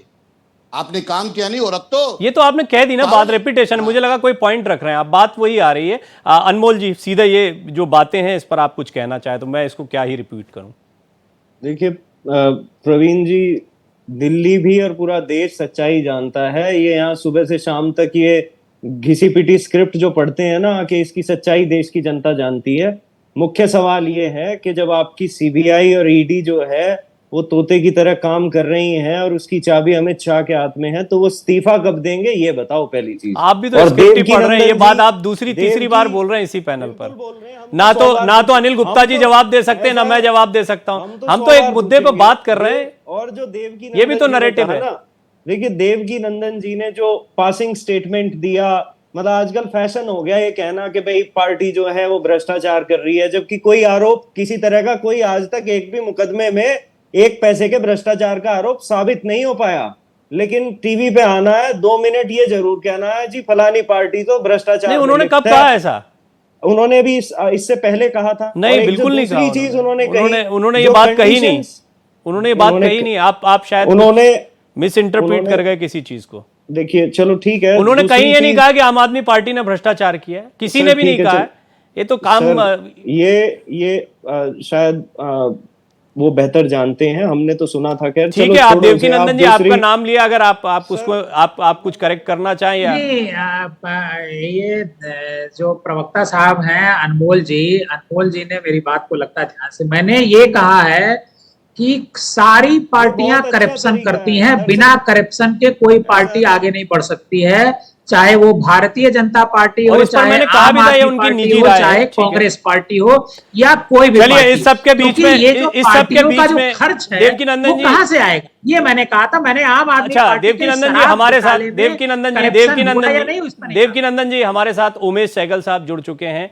आपने काम किया नहीं, और अब तो ये तो आपने कह दी ना बात, रेपिटेशन। मुझे लगा कोई पॉइंट रख रहे हैं आप, बात वही आ रही है। अनमोल जी, सीधा ये जो बातें हैं इस पर आप कुछ कहना चाहे तो मैं इसको क्या ही रिपीट करूं। देखिए प्रवीण जी, दिल्ली भी और पूरा देश सच्चाई जानता है। ये यहाँ सुबह से शाम तक ये घिसी पिटी स्क्रिप्ट जो पढ़ते हैं ना, कि इसकी सच्चाई देश की जनता जानती है। मुख्य सवाल ये है कि जब आपकी सीबीआई और ईडी जो है वो तोते की तरह काम कर रही हैं और उसकी चाबी अमित शाह के हाथ में है, तो वो इस्तीफा कब देंगे ये बताओ पहली चीज। आप भी तो स्क्रिप्ट ही पढ़ रहे हैं। ये बात आप दूसरी तीसरी बार बोल रहे हैं इसी पैनल पर। ना तो अनिल गुप्ता जी जवाब दे सकते हैं, ना मैं जवाब दे सकता हूं। हम तो एक मुद्दे पर बात कर रहे हैं, और जो देवकी, ये भी तो नैरेटिव है। देखिए देवकी नंदन जी ने जो पासिंग स्टेटमेंट दिया, मतलब आजकल फैशन हो गया ये कहना कि भाई पार्टी जो है वो भ्रष्टाचार कर रही है, जबकि कोई आरोप किसी तरह का, कोई आज तक एक भी मुकदमे में एक पैसे के भ्रष्टाचार का आरोप साबित नहीं हो पाया। लेकिन टीवी पे आना है, 2 मिनट ये जरूर कहना है जी फलानी पार्टी तो भ्रष्टाचार। उन्होंने कब कहा ऐसा? उन्होंने भी इससे पहले कहा था। नहीं, बिल्कुल नहीं कहा। चीज उन्होंने ये बात कही नहीं। उन्होंने ये बात कही नहीं। आप शायद उन्होंने मिस इंटरप्रेट कर गए किसी चीज को। देखिए चलो ठीक है, उन्होंने कहीं ये नहीं कहा कि आम आदमी पार्टी ने भ्रष्टाचार किया है, किसी ने भी नहीं कहा है। ये तो काम ये शायद वो बेहतर जानते हैं, हमने तो सुना था। खैर ठीक है, आप देवकी नंदन जी आपका नाम लिया, अगर आप उसको आप कुछ करेक्ट करना चाहें या ये जो प्रवक्ता साहब हैं अनमोल जी ने मेरी बात को लगता है ध्यान से, मैंने ये कहा है कि सारी पार्टियां करप्शन करती हैं, बिना करप्शन के कोई पार्टी आगे नहीं बढ़ सकती है, चाहे वो भारतीय जनता पार्टी हो, चाहे आम आदमी पार्टी हो, चाहे कांग्रेस पार्टी हो, या कोई भी पार्टी। इस सबके बीच में ये जो पार्टियों का जो खर्च है वो कहां से आएगा, ये मैंने कहा था। मैंने आम आदमी पार्टी देवकी नंदन जी हमारे साथ, देवकी नंदन जी हमारे साथ उमेश सहगल साहब जुड़ चुके हैं,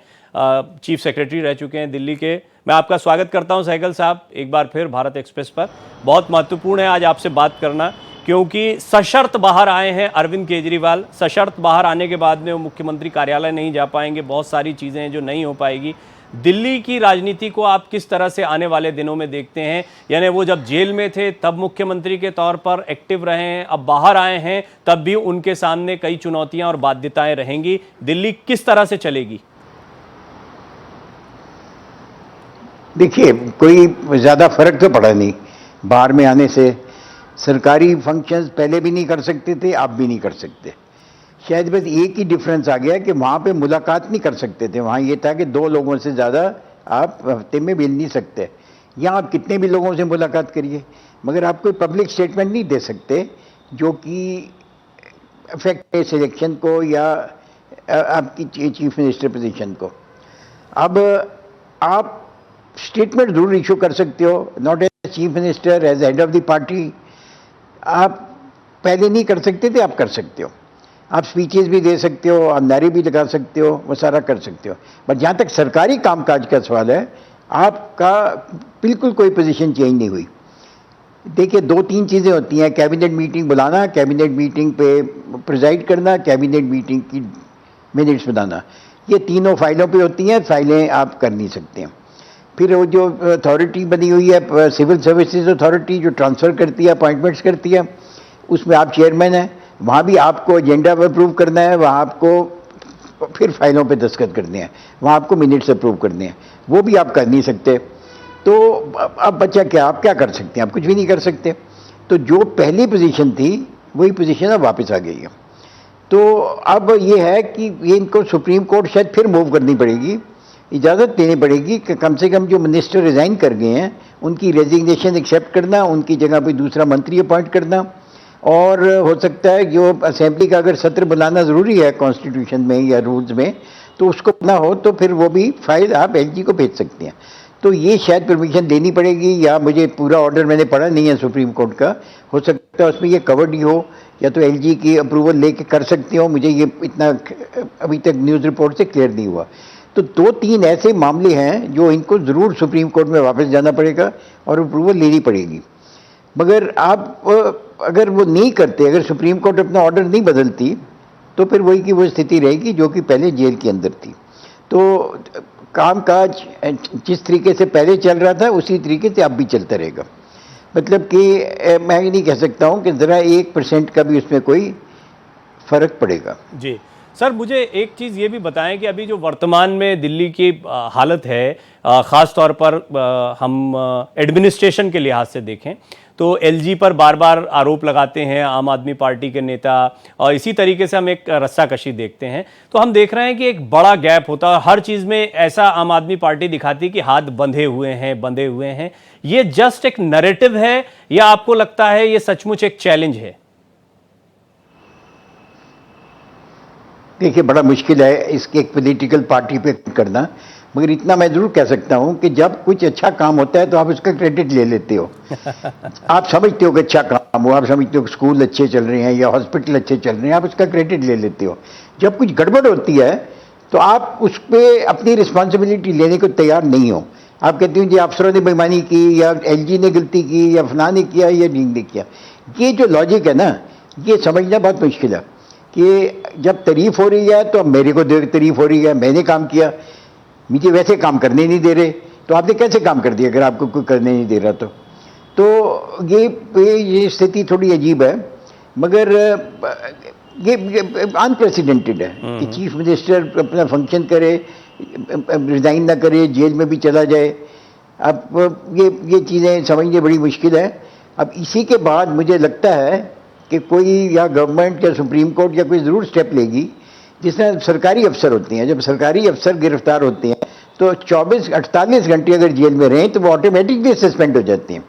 चीफ सेक्रेटरी रह चुके हैं दिल्ली के। मैं आपका स्वागत करता हूं सहगल साहब एक बार फिर भारत एक्सप्रेस पर। बहुत महत्वपूर्ण है आज आपसे बात करना, क्योंकि सशर्त बाहर आए हैं अरविंद केजरीवाल। सशर्त बाहर आने के बाद में वो मुख्यमंत्री कार्यालय नहीं जा पाएंगे, बहुत सारी चीज़ें हैं जो नहीं हो पाएगी। दिल्ली की राजनीति को आप किस तरह से आने वाले दिनों में देखते हैं? यानी वो जब जेल में थे तब मुख्यमंत्री के तौर पर एक्टिव रहे हैं, अब बाहर आए हैं तब भी उनके सामने कई चुनौतियां और बाध्यताएं रहेंगी। दिल्ली किस तरह से चलेगी? देखिए, कोई ज़्यादा फर्क तो पड़ा नहीं बाहर में आने से। सरकारी फंक्शंस पहले भी नहीं कर सकते थे, अब भी नहीं कर सकते। शायद बस एक ही डिफरेंस आ गया कि वहाँ पे मुलाकात नहीं कर सकते थे। वहाँ ये था कि 2 लोगों से ज़्यादा आप हफ्ते में मिल नहीं सकते। यहाँ आप कितने भी लोगों से मुलाकात करिए, मगर आप कोई पब्लिक स्टेटमेंट नहीं दे सकते जो कि अफेक्ट है सिलेक्शन को या आपकी चीफ मिनिस्टर पोजीशन को। अब आप स्टेटमेंट जरूर इशू कर सकते हो, not as chief minister, as head of the party. आप पहले नहीं कर सकते थे, आप कर सकते हो। आप स्पीचेस भी दे सकते हो, आप नारे भी लगा सकते हो, वो सारा कर सकते हो। बट जहाँ तक सरकारी कामकाज का सवाल है, आपका बिल्कुल कोई पोजीशन चेंज नहीं हुई। देखिए, 2-3 चीज़ें होती हैं, कैबिनेट मीटिंग बुलाना, कैबिनेट मीटिंग पे प्रिजाइड करना, कैबिनेट मीटिंग की मिनट्स बनाना। ये तीनों फाइलों पे होती हैं, फाइलें आप कर नहीं सकते हैं। फिर वो जो अथॉरिटी बनी हुई है सिविल सर्विसेज अथॉरिटी, जो ट्रांसफ़र करती है, अपॉइंटमेंट्स करती है, उसमें आप चेयरमैन हैं। वहाँ भी आपको एजेंडा अप्रूव करना है, वहाँ आपको फिर फाइलों पे दस्तखत करने हैं, वहाँ आपको मिनट्स अप्रूव करने हैं, वो भी आप कर नहीं सकते। तो अब बच्चा क्या, आप क्या कर सकते हैं? आप कुछ भी नहीं कर सकते। तो जो पहली पोजीशन थी वही पोजीशन अब वापस आ गई है। तो अब ये है कि ये इनको सुप्रीम कोर्ट शायद फिर मूव करनी पड़ेगी, इजाज़त देनी पड़ेगी कि कम से कम जो मिनिस्टर रिज़ाइन कर गए हैं उनकी रेजिग्नेशन एक्सेप्ट करना, उनकी जगह पे दूसरा मंत्री अपॉइंट करना, और हो सकता है जो असेंबली का अगर सत्र बुलाना ज़रूरी है कॉन्स्टिट्यूशन में या रूल्स में, तो उसको ना हो तो फिर वो भी फाइल आप एलजी को भेज सकते हैं। तो ये शायद परमिशन देनी पड़ेगी, या मुझे पूरा ऑर्डर मैंने पढ़ा नहीं है सुप्रीम कोर्ट का, हो सकता है उसमें ये कवर्ड ही हो, या तो एलजी की अप्रूवल लेके कर सकते हो, मुझे ये इतना अभी तक न्यूज़ रिपोर्ट से क्लियर नहीं हुआ। तो 2-3 ऐसे मामले हैं जो इनको ज़रूर सुप्रीम कोर्ट में वापस जाना पड़ेगा और अप्रूवल लेनी पड़ेगी। मगर आप अगर वो नहीं करते, अगर सुप्रीम कोर्ट अपना ऑर्डर नहीं बदलती, तो फिर वही की वो स्थिति रहेगी जो कि पहले जेल के अंदर थी। तो कामकाज जिस तरीके से पहले चल रहा था उसी तरीके से अब भी चलता रहेगा। मतलब कि मैं ये नहीं कह सकता हूँ कि ज़रा 1% का भी उसमें कोई फ़र्क पड़ेगा। जी सर, मुझे एक चीज़ ये भी बताएं कि अभी जो वर्तमान में दिल्ली की हालत है, ख़ास तौर पर हम एडमिनिस्ट्रेशन के लिहाज से देखें तो एलजी पर बार बार आरोप लगाते हैं आम आदमी पार्टी के नेता, और इसी तरीके से हम एक रस्साकशी देखते हैं। तो हम देख रहे हैं कि एक बड़ा गैप होता है हर चीज़ में, ऐसा आम आदमी पार्टी दिखाती है कि हाथ बंधे हुए हैं। ये जस्ट एक नैरेटिव है या आपको लगता है ये सचमुच एक चैलेंज है? देखिए, बड़ा मुश्किल है इसके एक पॉलिटिकल पार्टी पे करना, मगर इतना मैं जरूर कह सकता हूं कि जब कुछ अच्छा काम होता है तो आप उसका क्रेडिट ले लेते हो। आप समझते हो कि अच्छा काम हुआ, आप समझते हो कि स्कूल अच्छे चल रहे हैं या हॉस्पिटल अच्छे चल रहे हैं, आप उसका क्रेडिट ले लेते हो। जब कुछ गड़बड़ होती है तो आप उस पर अपनी रिस्पॉन्सिबिलिटी लेने को तैयार नहीं हो। आप कहते हो जी अफसरों ने बेईमानी की, या एलजी ने गलती की, या फलां ने किया, या ढींग ने किया। ये जो लॉजिक है ना, ये समझना बहुत मुश्किल है कि जब तारीफ हो रही है तो अब मेरे को तारीफ हो रही है, मैंने काम किया, मुझे वैसे काम करने नहीं दे रहे, तो आपने कैसे काम कर दिया अगर आपको कोई करने नहीं दे रहा तो ये स्थिति थोड़ी अजीब है। मगर ये अनप्रेसिडेंटेड है कि चीफ मिनिस्टर अपना फंक्शन करे, रिजाइन ना करे, जेल में भी चला जाए। अब ये चीज़ें समझनी बड़ी मुश्किल है। अब इसी के बाद मुझे लगता है कि कोई या गवर्नमेंट या सुप्रीम कोर्ट या कोई ज़रूर स्टेप लेगी, जिसमें सरकारी अफसर होते हैं, जब सरकारी अफसर गिरफ्तार होते हैं तो 24-48 घंटे अगर जेल में रहें तो वो ऑटोमेटिकली सस्पेंड हो जाते हैं।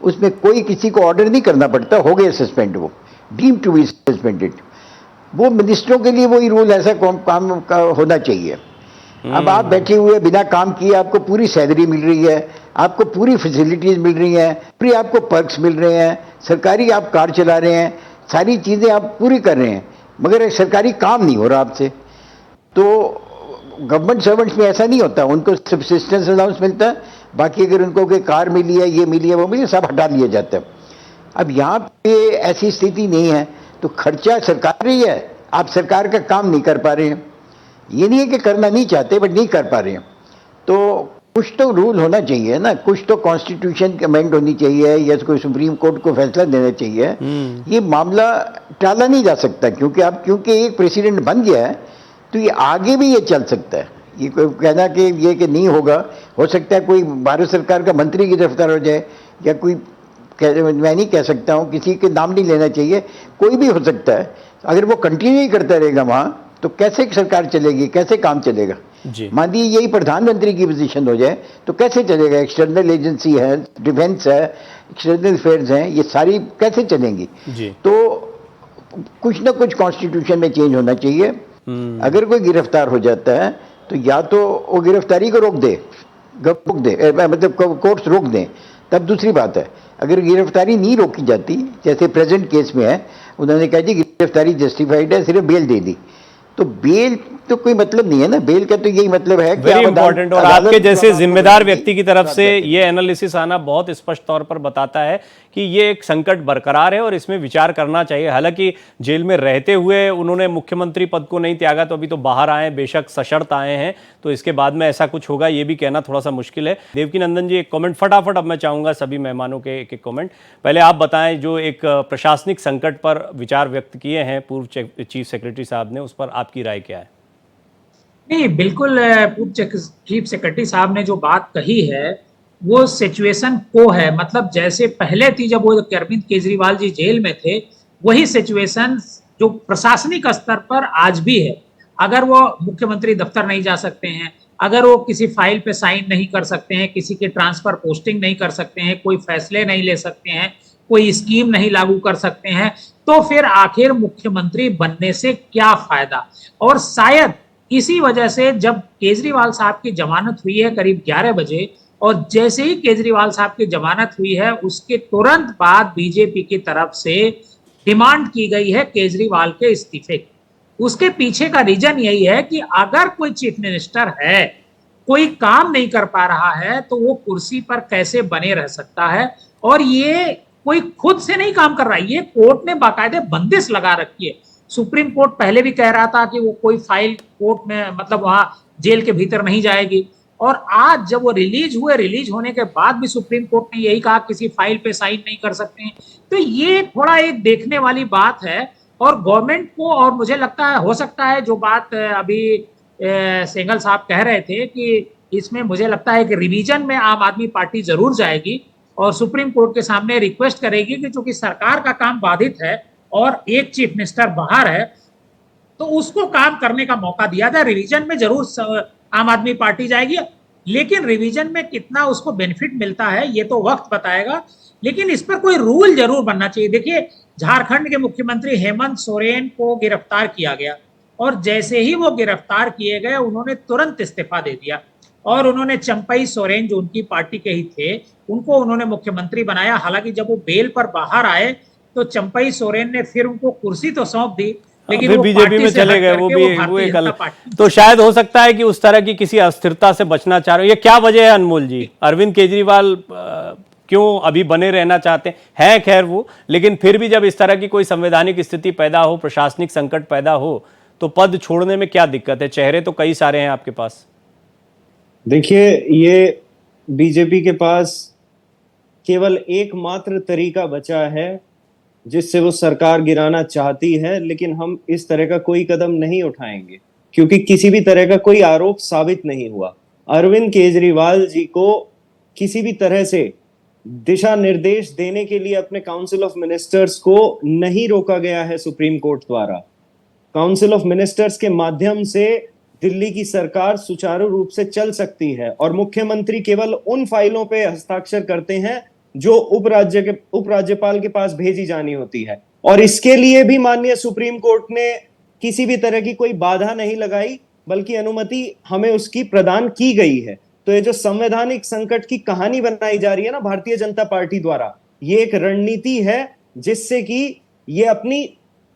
उसमें कोई किसी को ऑर्डर नहीं करना पड़ता, हो गए सस्पेंड, वो डीम टू बी सस्पेंडेड। वो मिनिस्टरों के लिए वही रूल ऐसा काम का होना चाहिए। अब आप बैठे हुए बिना काम किए आपको पूरी सैलरी मिल रही है, आपको पूरी फैसिलिटीज मिल रही हैं, पूरी आपको पर्क्स मिल रहे हैं, सरकारी आप कार चला रहे हैं, सारी चीज़ें आप पूरी कर रहे हैं, मगर एक सरकारी काम नहीं हो रहा आपसे। तो गवर्नमेंट सर्वेंट्स में ऐसा नहीं होता, उनको सब्सिस्टेंस अलाउंस मिलता है, बाकी अगर उनको कोई कार मिली है, ये मिली है, वो मिली, सब हटा लिया जाता है। अब यहाँ पे ऐसी स्थिति नहीं है, तो खर्चा सरकारी है, आप सरकार का काम नहीं कर पा रहे हैं। ये नहीं है कि करना नहीं चाहते, बट नहीं कर पा रहे हैं। तो कुछ तो रूल होना चाहिए ना, कुछ तो कॉन्स्टिट्यूशन की अमेंड होनी चाहिए, या कोई सुप्रीम कोर्ट को फैसला देना चाहिए। ये मामला टाला नहीं जा सकता, क्योंकि एक प्रेसिडेंट बन गया है तो ये आगे भी ये चल सकता है। ये कोई कहना कि ये कि नहीं होगा, हो सकता है कोई भारत सरकार का मंत्री गिरफ्तार हो जाए, या कोई मैं नहीं कह सकता हूँ, किसी के नाम नहीं लेना चाहिए, कोई भी हो सकता है। अगर वो कंटिन्यू ही करता रहेगा वहाँ तो कैसे सरकार चलेगी, कैसे काम चलेगा? मान लीजिए यही प्रधानमंत्री की पोजीशन हो जाए तो कैसे चलेगा? एक्सटर्नल एजेंसी है, डिफेंस है, एक्सटर्नल अफेयर्स हैं, ये सारी कैसे चलेंगी? तो कुछ ना कुछ कॉन्स्टिट्यूशन में चेंज होना चाहिए। अगर कोई गिरफ्तार हो जाता है तो या तो वो गिरफ्तारी को रोक दे, मतलब कोर्ट्स रोक दें, तब दूसरी बात है। अगर गिरफ्तारी नहीं रोकी जाती, जैसे प्रेजेंट केस में है, उन्होंने कहा जी गिरफ्तारी जस्टिफाइड है, सिर्फ बेल दे दी, तो बेल तो कोई मतलब नहीं है ना। बेल का तो यही मतलब है कि वेरी इंपॉर्टेंट, और आपके जैसे जिम्मेदार व्यक्ति की तरफ से ये एनालिसिस आना बहुत स्पष्ट तौर पर बताता है कि ये एक संकट बरकरार है और इसमें विचार करना चाहिए। हालांकि जेल में रहते हुए उन्होंने मुख्यमंत्री पद को नहीं त्यागा, तो अभी तो बाहर आए, बेशक सशर्त आए हैं, तो इसके बाद में ऐसा कुछ होगा ये भी कहना थोड़ा सा मुश्किल है। देवकीनंदन जी, एक कमेंट फटाफट अब मैं चाहूंगा सभी मेहमानों के एक एक कमेंट। पहले आप बताएं, जो एक प्रशासनिक संकट पर विचार व्यक्त किए हैं पूर्व चीफ सेक्रेटरी साहब ने, उस पर आपकी राय क्या है? नहीं, बिल्कुल पूर्व चीफ सेक्रेटरी साहब ने जो बात कही है वो सिचुएशन को है, मतलब जैसे पहले थी जब वो अरविंद केजरीवाल जी जेल में थे, वही सिचुएशन जो प्रशासनिक स्तर पर आज भी है। अगर वो मुख्यमंत्री दफ्तर नहीं जा सकते हैं, अगर वो किसी फाइल पे साइन नहीं कर सकते हैं, किसी के ट्रांसफर पोस्टिंग नहीं कर सकते हैं, कोई फैसले नहीं ले सकते हैं, कोई स्कीम नहीं लागू कर सकते हैं, तो फिर आखिर मुख्यमंत्री बनने से क्या फायदा। और शायद इसी वजह से जब केजरीवाल साहब की जमानत हुई है करीब 11 बजे, और जैसे ही केजरीवाल साहब की जमानत हुई है उसके तुरंत बाद बीजेपी की तरफ से डिमांड की गई है केजरीवाल के इस्तीफे की। उसके पीछे का रीजन यही है कि अगर कोई चीफ मिनिस्टर है, कोई काम नहीं कर पा रहा है, तो वो कुर्सी पर कैसे बने रह सकता है। और ये कोई खुद से नहीं काम कर रहा है, ये कोर्ट ने बाकायदे बंदिश लगा रखी है। सुप्रीम कोर्ट पहले भी कह रहा था कि वो कोई फाइल कोर्ट में, मतलब वहां जेल के भीतर नहीं जाएगी, और आज जब वो रिलीज हुए, रिलीज होने के बाद भी सुप्रीम कोर्ट ने यही कहा किसी फाइल पे साइन नहीं कर सकते हैं। तो ये थोड़ा एक देखने वाली बात है। और गवर्नमेंट को, और मुझे लगता है हो सकता है जो बात अभी सेंगल साहब कह रहे थे कि इसमें मुझे लगता है कि रिवीजन में आम आदमी पार्टी जरूर जाएगी और सुप्रीम कोर्ट के सामने रिक्वेस्ट करेगी कि चूंकि सरकार का काम बाधित है और एक चीफ मिनिस्टर बाहर है, तो उसको काम करने का मौका दिया जाए। रिवीजन में जरूर आम आदमी पार्टी जाएगी, लेकिन रिवीजन में कितना उसको बेनिफिट मिलता है ये तो वक्त बताएगा। लेकिन इस पर कोई रूल जरूर बनना चाहिए। देखिए, झारखंड के मुख्यमंत्री हेमंत सोरेन को गिरफ्तार किया गया, और जैसे ही वो गिरफ्तार किए गए उन्होंने तुरंत इस्तीफा दे दिया, और उन्होंने चंपई सोरेन जो उनकी पार्टी के ही थे उनको उन्होंने मुख्यमंत्री बनाया। हालांकि जब वो बेल पर बाहर आए तो चंपई सोरेन ने फिर उनको कुर्सी तो सौंप दी, लेकिन वो बीजेपी में चले गए, वो एक अलग। तो शायद हो सकता है कि उस तरह की किसी अस्थिरता से बचना चाह रहे हो। ये क्या वजह है अनमोल जी? अरविंद केजरीवाल क्यों अभी बने रहना चाहते हैं? खैर वो, लेकिन फिर भी जब इस तरह की कोई संवैधानिक स्थिति पैदा हो, प्रशासनिक संकट पैदा हो, तो पद छोड़ने में क्या दिक्कत है? चेहरे तो कई सारे हैं आपके पास। देखिए, ये बीजेपी के पास केवल एकमात्र तरीका बचा है जिससे वो सरकार गिराना चाहती है, लेकिन हम इस तरह का कोई कदम नहीं उठाएंगे क्योंकि किसी भी तरह का कोई आरोप साबित नहीं हुआ। अरविंद केजरीवाल जी को किसी भी तरह से दिशा निर्देश देने के लिए अपने काउंसिल ऑफ मिनिस्टर्स को नहीं रोका गया है सुप्रीम कोर्ट द्वारा। काउंसिल ऑफ मिनिस्टर्स के माध्यम से दिल्ली की सरकार सुचारू रूप से चल सकती है, और मुख्यमंत्री केवल उन फाइलों पे हस्ताक्षर करते हैं जो उपराज्यपाल के पास भेजी जानी होती है। और इसके लिए भी माननीय सुप्रीम कोर्ट ने किसी भी तरह की कोई बाधा नहीं लगाई, बल्कि अनुमति हमें उसकी प्रदान की गई है। तो ये जो संवैधानिक संकट की कहानी बनाई जा रही है ना भारतीय जनता पार्टी द्वारा, ये एक रणनीति है जिससे कि ये अपनी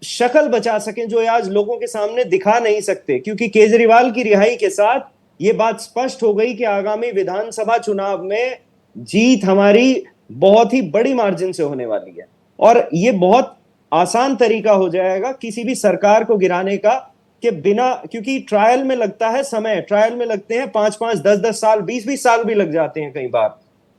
शक्ल बचा सकें, जो आज लोगों के सामने दिखा नहीं सकते। क्योंकि केजरीवाल की रिहाई के साथ ये बात स्पष्ट हो गई कि आगामी विधानसभा चुनाव में जीत हमारी बहुत ही बड़ी मार्जिन से होने वाली है, और ये बहुत आसान तरीका हो जाएगा किसी भी सरकार को गिराने का कि बिना, क्योंकि ट्रायल में लगता है समय, ट्रायल में लगते हैं 5-5, 10-10 साल, 20-20 साल भी लग जाते हैं कई बार।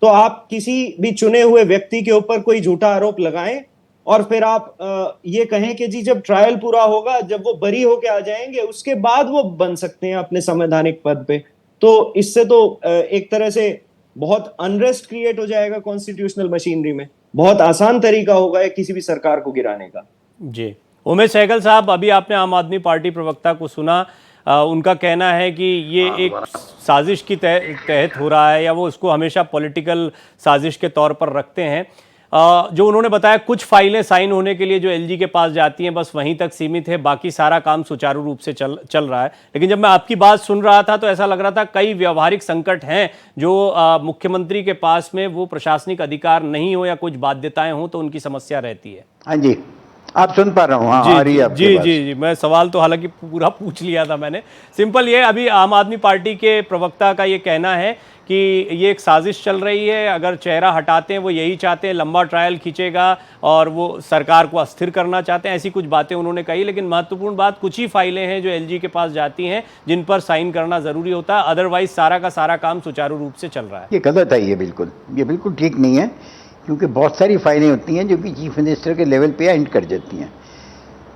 तो आप किसी भी चुने हुए व्यक्ति के ऊपर कोई झूठा आरोप लगाएं और फिर आप ये कहें कि जी जब ट्रायल पूरा होगा, जब वो बरी होके आ जाएंगे, उसके बाद वो बन सकते हैं अपने संवैधानिक पद पे। तो इससे तो एक तरह से बहुत अनरेस्ट क्रिएट हो जाएगा कॉन्स्टिट्यूशनल मशीनरी में। बहुत आसान तरीका होगा किसी भी सरकार को गिराने का। जी, उमेश सहगल साहब, अभी आपने आम आदमी पार्टी प्रवक्ता को सुना, उनका कहना है कि ये एक साजिश की तहत हो रहा है, या वो उसको हमेशा पॉलिटिकल साजिश के तौर पर रखते हैं। जो उन्होंने बताया कुछ फाइलें साइन होने के लिए जो एलजी के पास जाती हैं बस वहीं तक सीमित है, बाकी सारा काम सुचारू रूप से चल रहा है। लेकिन जब मैं आपकी बात सुन रहा था तो ऐसा लग रहा था कई व्यवहारिक संकट हैं जो मुख्यमंत्री के पास में वो प्रशासनिक अधिकार नहीं हो या कुछ बाध्यताएं हों तो उनकी समस्या रहती है। हाँ जी, आप सुन पा रहा हूँ। हाँ, आ रही है आपके पास। जी, मैं सवाल तो हालांकि पूरा पूछ लिया था मैंने। सिंपल ये, अभी आम आदमी पार्टी के प्रवक्ता का ये कहना है कि ये एक साजिश चल रही है, अगर चेहरा हटाते हैं वो यही चाहते हैं, लंबा ट्रायल खींचेगा और वो सरकार को अस्थिर करना चाहते हैं, ऐसी कुछ बातें उन्होंने कही। लेकिन महत्वपूर्ण बात, कुछ ही फाइलें हैं जो एलजी के पास जाती हैं जिन पर साइन करना ज़रूरी होता है, अदरवाइज सारा का सारा काम सुचारू रूप से चल रहा है। ये गलत है, ये बिल्कुल ठीक नहीं है, क्योंकि बहुत सारी फाइलें होती हैं जो कि चीफ मिनिस्टर के लेवल पे एंड कर जाती हैं।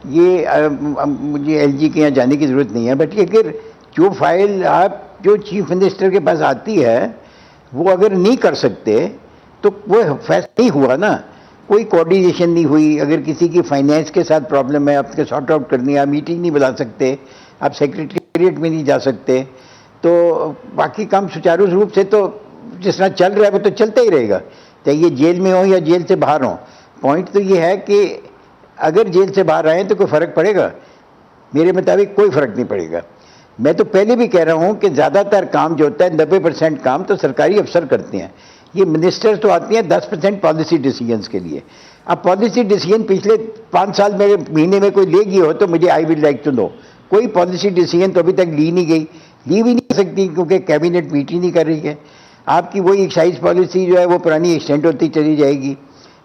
ये मुझे एलजी के यहाँ जाने की ज़रूरत नहीं है, बट ये अगर जो फाइल आप जो चीफ मिनिस्टर के पास आती है वो अगर नहीं कर सकते तो वो फैसला नहीं हुआ ना, कोई कोऑर्डिनेशन नहीं हुई। अगर किसी की फाइनेंस के साथ प्रॉब्लम है, आपके सॉर्ट आउट करनी है, आप मीटिंग नहीं बुला सकते, आप सेक्रेटरीट में नहीं जा सकते, तो बाकी काम सुचारू रूप से तो जिस तरह चल रहा है वो तो चलता ही रहेगा, चाहे ये जेल में हो या जेल से बाहर हो। पॉइंट तो ये है कि अगर जेल से बाहर आए तो कोई फ़र्क पड़ेगा? मेरे मुताबिक कोई फ़र्क नहीं पड़ेगा। मैं तो पहले भी कह रहा हूँ कि ज़्यादातर काम जो होता है 90% काम तो सरकारी अफसर करते हैं, ये मिनिस्टर्स तो आती हैं 10% पॉलिसी डिसीजंस के लिए। अब पॉलिसी डिसीजन पिछले 5 साल मेरे महीने में कोई लेगी हो तो मुझे I will like to know. कोई पॉलिसी डिसीजन तो अभी तक ली नहीं गई, ली भी नहीं सकती क्योंकि कैबिनेट मीट ही नहीं कर रही है। आपकी वही एक्साइज पॉलिसी जो है वो पुरानी एक्सटेंड होती चली जाएगी।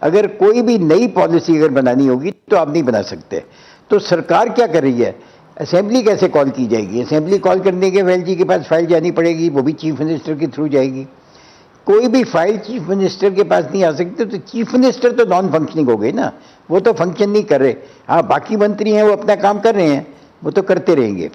अगर कोई भी नई पॉलिसी अगर बनानी होगी तो आप नहीं बना सकते। तो सरकार क्या कर रही है? असेंबली कैसे कॉल की जाएगी? असेंबली कॉल करने के वेल जी के पास फाइल जानी पड़ेगी, वो भी चीफ मिनिस्टर के थ्रू जाएगी। कोई भी फाइल चीफ मिनिस्टर के पास नहीं आ सकती, तो चीफ मिनिस्टर तो नॉन फंक्शनिंग हो गए ना, वो तो फंक्शन नहीं कर रहे। हाँ, बाकी मंत्री हैं वो अपना काम कर रहे हैं, वो तो करते रहेंगे।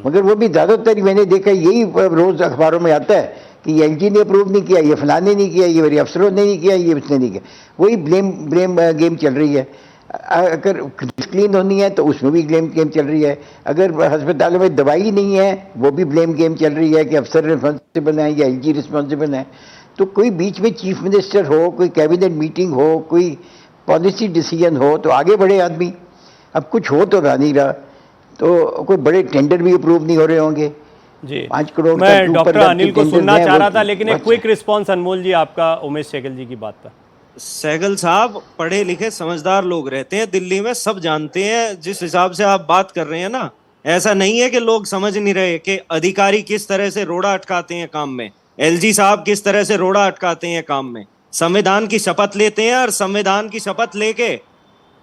मगर वो भी ज़्यादातर मैंने देखा यही रोज़ अखबारों में आता है कि एलजी ने अप्रूव नहीं किया, ये फलाने नहीं किया, ये मेरे अफसरों ने नहीं किया, ये उसने नहीं किया। वही ब्लेम गेम चल रही है। अगर क्लीन होनी है तो उसमें भी ब्लेम गेम चल रही है। अगर अस्पतालों में दवाई नहीं है वो भी ब्लेम गेम चल रही है कि अफसर रिस्पॉन्सिबल हैं या एलजी रिस्पॉन्सिबल हैं। तो कोई बीच में चीफ मिनिस्टर हो, कोई कैबिनेट मीटिंग हो, कोई पॉलिसी डिसीजन हो तो आगे बढ़े आदमी। अब कुछ हो तो रहा नहीं रहा, तो कोई बड़े टेंडर भी अप्रूव नहीं हो रहे होंगे। जी, 5 करोड़ मैं डॉक्टर अनिल को सुनना चाह रहा था, लेकिन एक क्विक रिस्पांस अनमोल जी आपका उमेश सहगल जी की बात पर। सहगल साहब पढ़े लिखे समझदार लोग रहते हैं दिल्ली में, सब जानते हैं। जिस हिसाब से आप बात कर रहे हैं ना, ऐसा नहीं है कि लोग समझ नहीं रहे कि अधिकारी किस तरह से रोड़ा अटकाते हैं काम में, एलजी साहब किस तरह से रोड़ा अटकाते हैं काम में। संविधान की शपथ लेते हैं और संविधान की शपथ लेके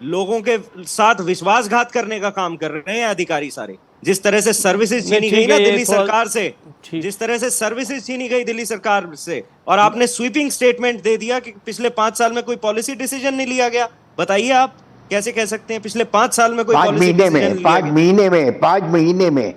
लोगों के साथ विश्वासघात करने का काम कर रहे हैं अधिकारी सारे। जिस तरह से सर्विसेज छीनी गई ना दिल्ली सरकार से, जिस तरह से सर्विसेज छीनी गई दिल्ली सरकार से, और आपने स्वीपिंग स्टेटमेंट दे दिया कि पिछले 5 साल में कोई पॉलिसी डिसीजन नहीं लिया गया। बताइए आप कैसे कह सकते हैं पिछले 5 साल में कोई पॉलिसी डिसीजन? 5 महीने में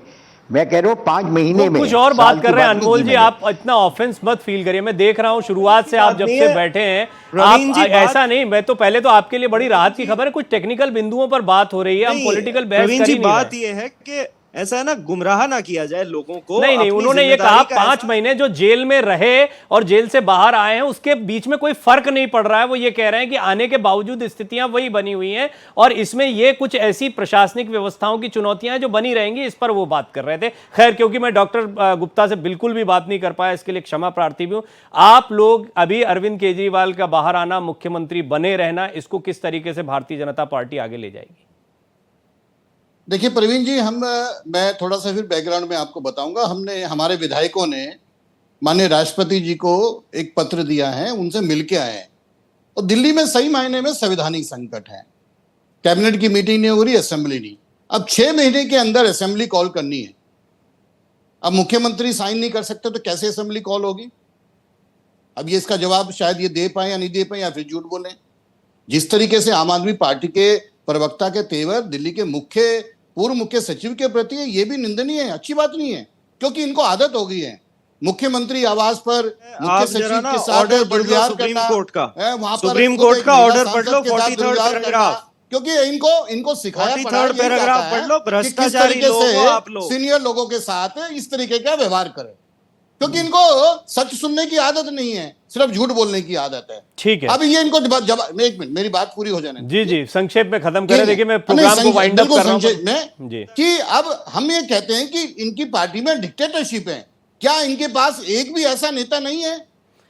मैं कह रहा हूँ 5 महीने में कुछ और बात कर रहे हैं अनमोल जी, आप इतना ऑफेंस मत फील करिए। मैं देख रहा हूँ शुरुआत से आप जब से बैठे हैं, आप ऐसा नहीं, मैं तो पहले तो आपके लिए बड़ी राहत की खबर है, कुछ टेक्निकल बिंदुओं पर बात हो रही है, हम पॉलिटिकल बहस कर ही नहीं रहे। बात ये है कि ऐसा है ना, गुमराह ना किया जाए लोगों को। नहीं, उन्होंने ये कहा 5 महीने जो जेल में रहे और जेल से बाहर आए हैं उसके बीच में कोई फर्क नहीं पड़ रहा है। वो ये कह रहे हैं कि आने के बावजूद स्थितियां वही बनी हुई हैं और इसमें ये कुछ ऐसी प्रशासनिक व्यवस्थाओं की चुनौतियां हैं जो बनी रहेंगी, इस पर वो बात कर रहे थे। खैर, क्योंकि मैं डॉक्टर गुप्ता से बिल्कुल भी बात नहीं कर पाया, इसके लिए क्षमा प्रार्थी भी हूं। आप लोग अभी अरविंद केजरीवाल का बाहर आना, मुख्यमंत्री बने रहना, इसको किस तरीके से भारतीय जनता पार्टी आगे ले जाएगी? देखिए प्रवीण जी, मैं थोड़ा सा फिर बैकग्राउंड में आपको बताऊंगा। हमारे विधायकों ने माननीय राष्ट्रपति जी को एक पत्र दिया है, उनसे मिलके आए हैं। और दिल्ली में सही मायने में संवैधानिक संकट है। कैबिनेट की मीटिंग नहीं हो रही, असेंबली नहीं। अब 6 महीने के अंदर असेंबली कॉल करनी है। अब मुख्यमंत्री साइन नहीं कर सकते तो कैसे असेंबली कॉल होगी? अब ये इसका जवाब शायद ये दे पाए या नहीं दे पाए, या फिर झूठ बोले। जिस तरीके से आम आदमी पार्टी के प्रवक्ता के तेवर दिल्ली के पूर्व मुख्य सचिव के प्रति है, ये भी निंदनीय है, अच्छी बात नहीं है, क्योंकि इनको आदत हो गई है मुख्यमंत्री आवास पर मुख्य सचिव के साथ दुर्व्यवहार करना। वहां पर सुप्रीम कोर्ट का ऑर्डर पढ़ लो, 43rd पैराग्राफ, क्योंकि इनको सिखाया 43rd पैराग्राफ पढ़ लो। भ्रष्टाचारी लोग आप लोग सीनियर लोगों के साथ इस तरीके का व्यवहार करें, क्योंकि इनको सच सुनने की आदत नहीं है, सिर्फ झूठ बोलने की आदत है। ठीक है, अब ये इनको जवाब, एक मिनट मेरी बात पूरी हो जाने। जी, संक्षेप में खत्म करें। देखिए मैं प्रोग्राम को वाइंड अप कर रहा हूं जी, कि अब हम ये कहते हैं कि इनकी पार्टी में डिक्टेटरशिप है। क्या इनके पास एक भी ऐसा नेता नहीं है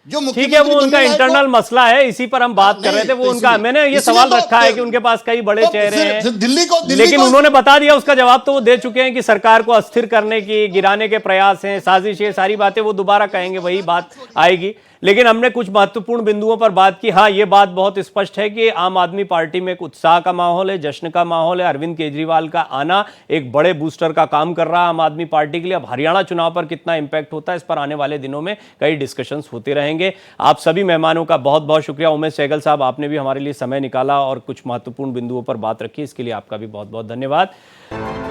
जो मुख्यमंत्री? ठीक है, वो उनका इंटरनल मसला है, इसी पर हम बात कर रहे थे। वो उनका, मैंने ये सवाल रखा है कि उनके पास कई बड़े चेहरे हैं, लेकिन उन्होंने बता दिया, उसका जवाब तो वो दे चुके हैं कि सरकार को अस्थिर करने की, गिराने के प्रयास हैं, साजिश है, सारी बातें वो दोबारा कहेंगे, वही बात आएगी। लेकिन हमने कुछ महत्वपूर्ण बिंदुओं पर बात की। हाँ, ये बात बहुत स्पष्ट है कि आम आदमी पार्टी में एक उत्साह का माहौल है, जश्न का माहौल है। अरविंद केजरीवाल का आना एक बड़े बूस्टर का काम कर रहा है आम आदमी पार्टी के लिए। अब हरियाणा चुनाव पर कितना इंपैक्ट होता है, इस पर आने वाले दिनों में कई डिस्कशंस होते रहेंगे। आप सभी मेहमानों का बहुत बहुत शुक्रिया। उमेश सहगल साहब, आपने भी हमारे लिए समय निकाला और कुछ महत्वपूर्ण बिंदुओं पर बात रखी, इसके लिए आपका भी बहुत बहुत धन्यवाद।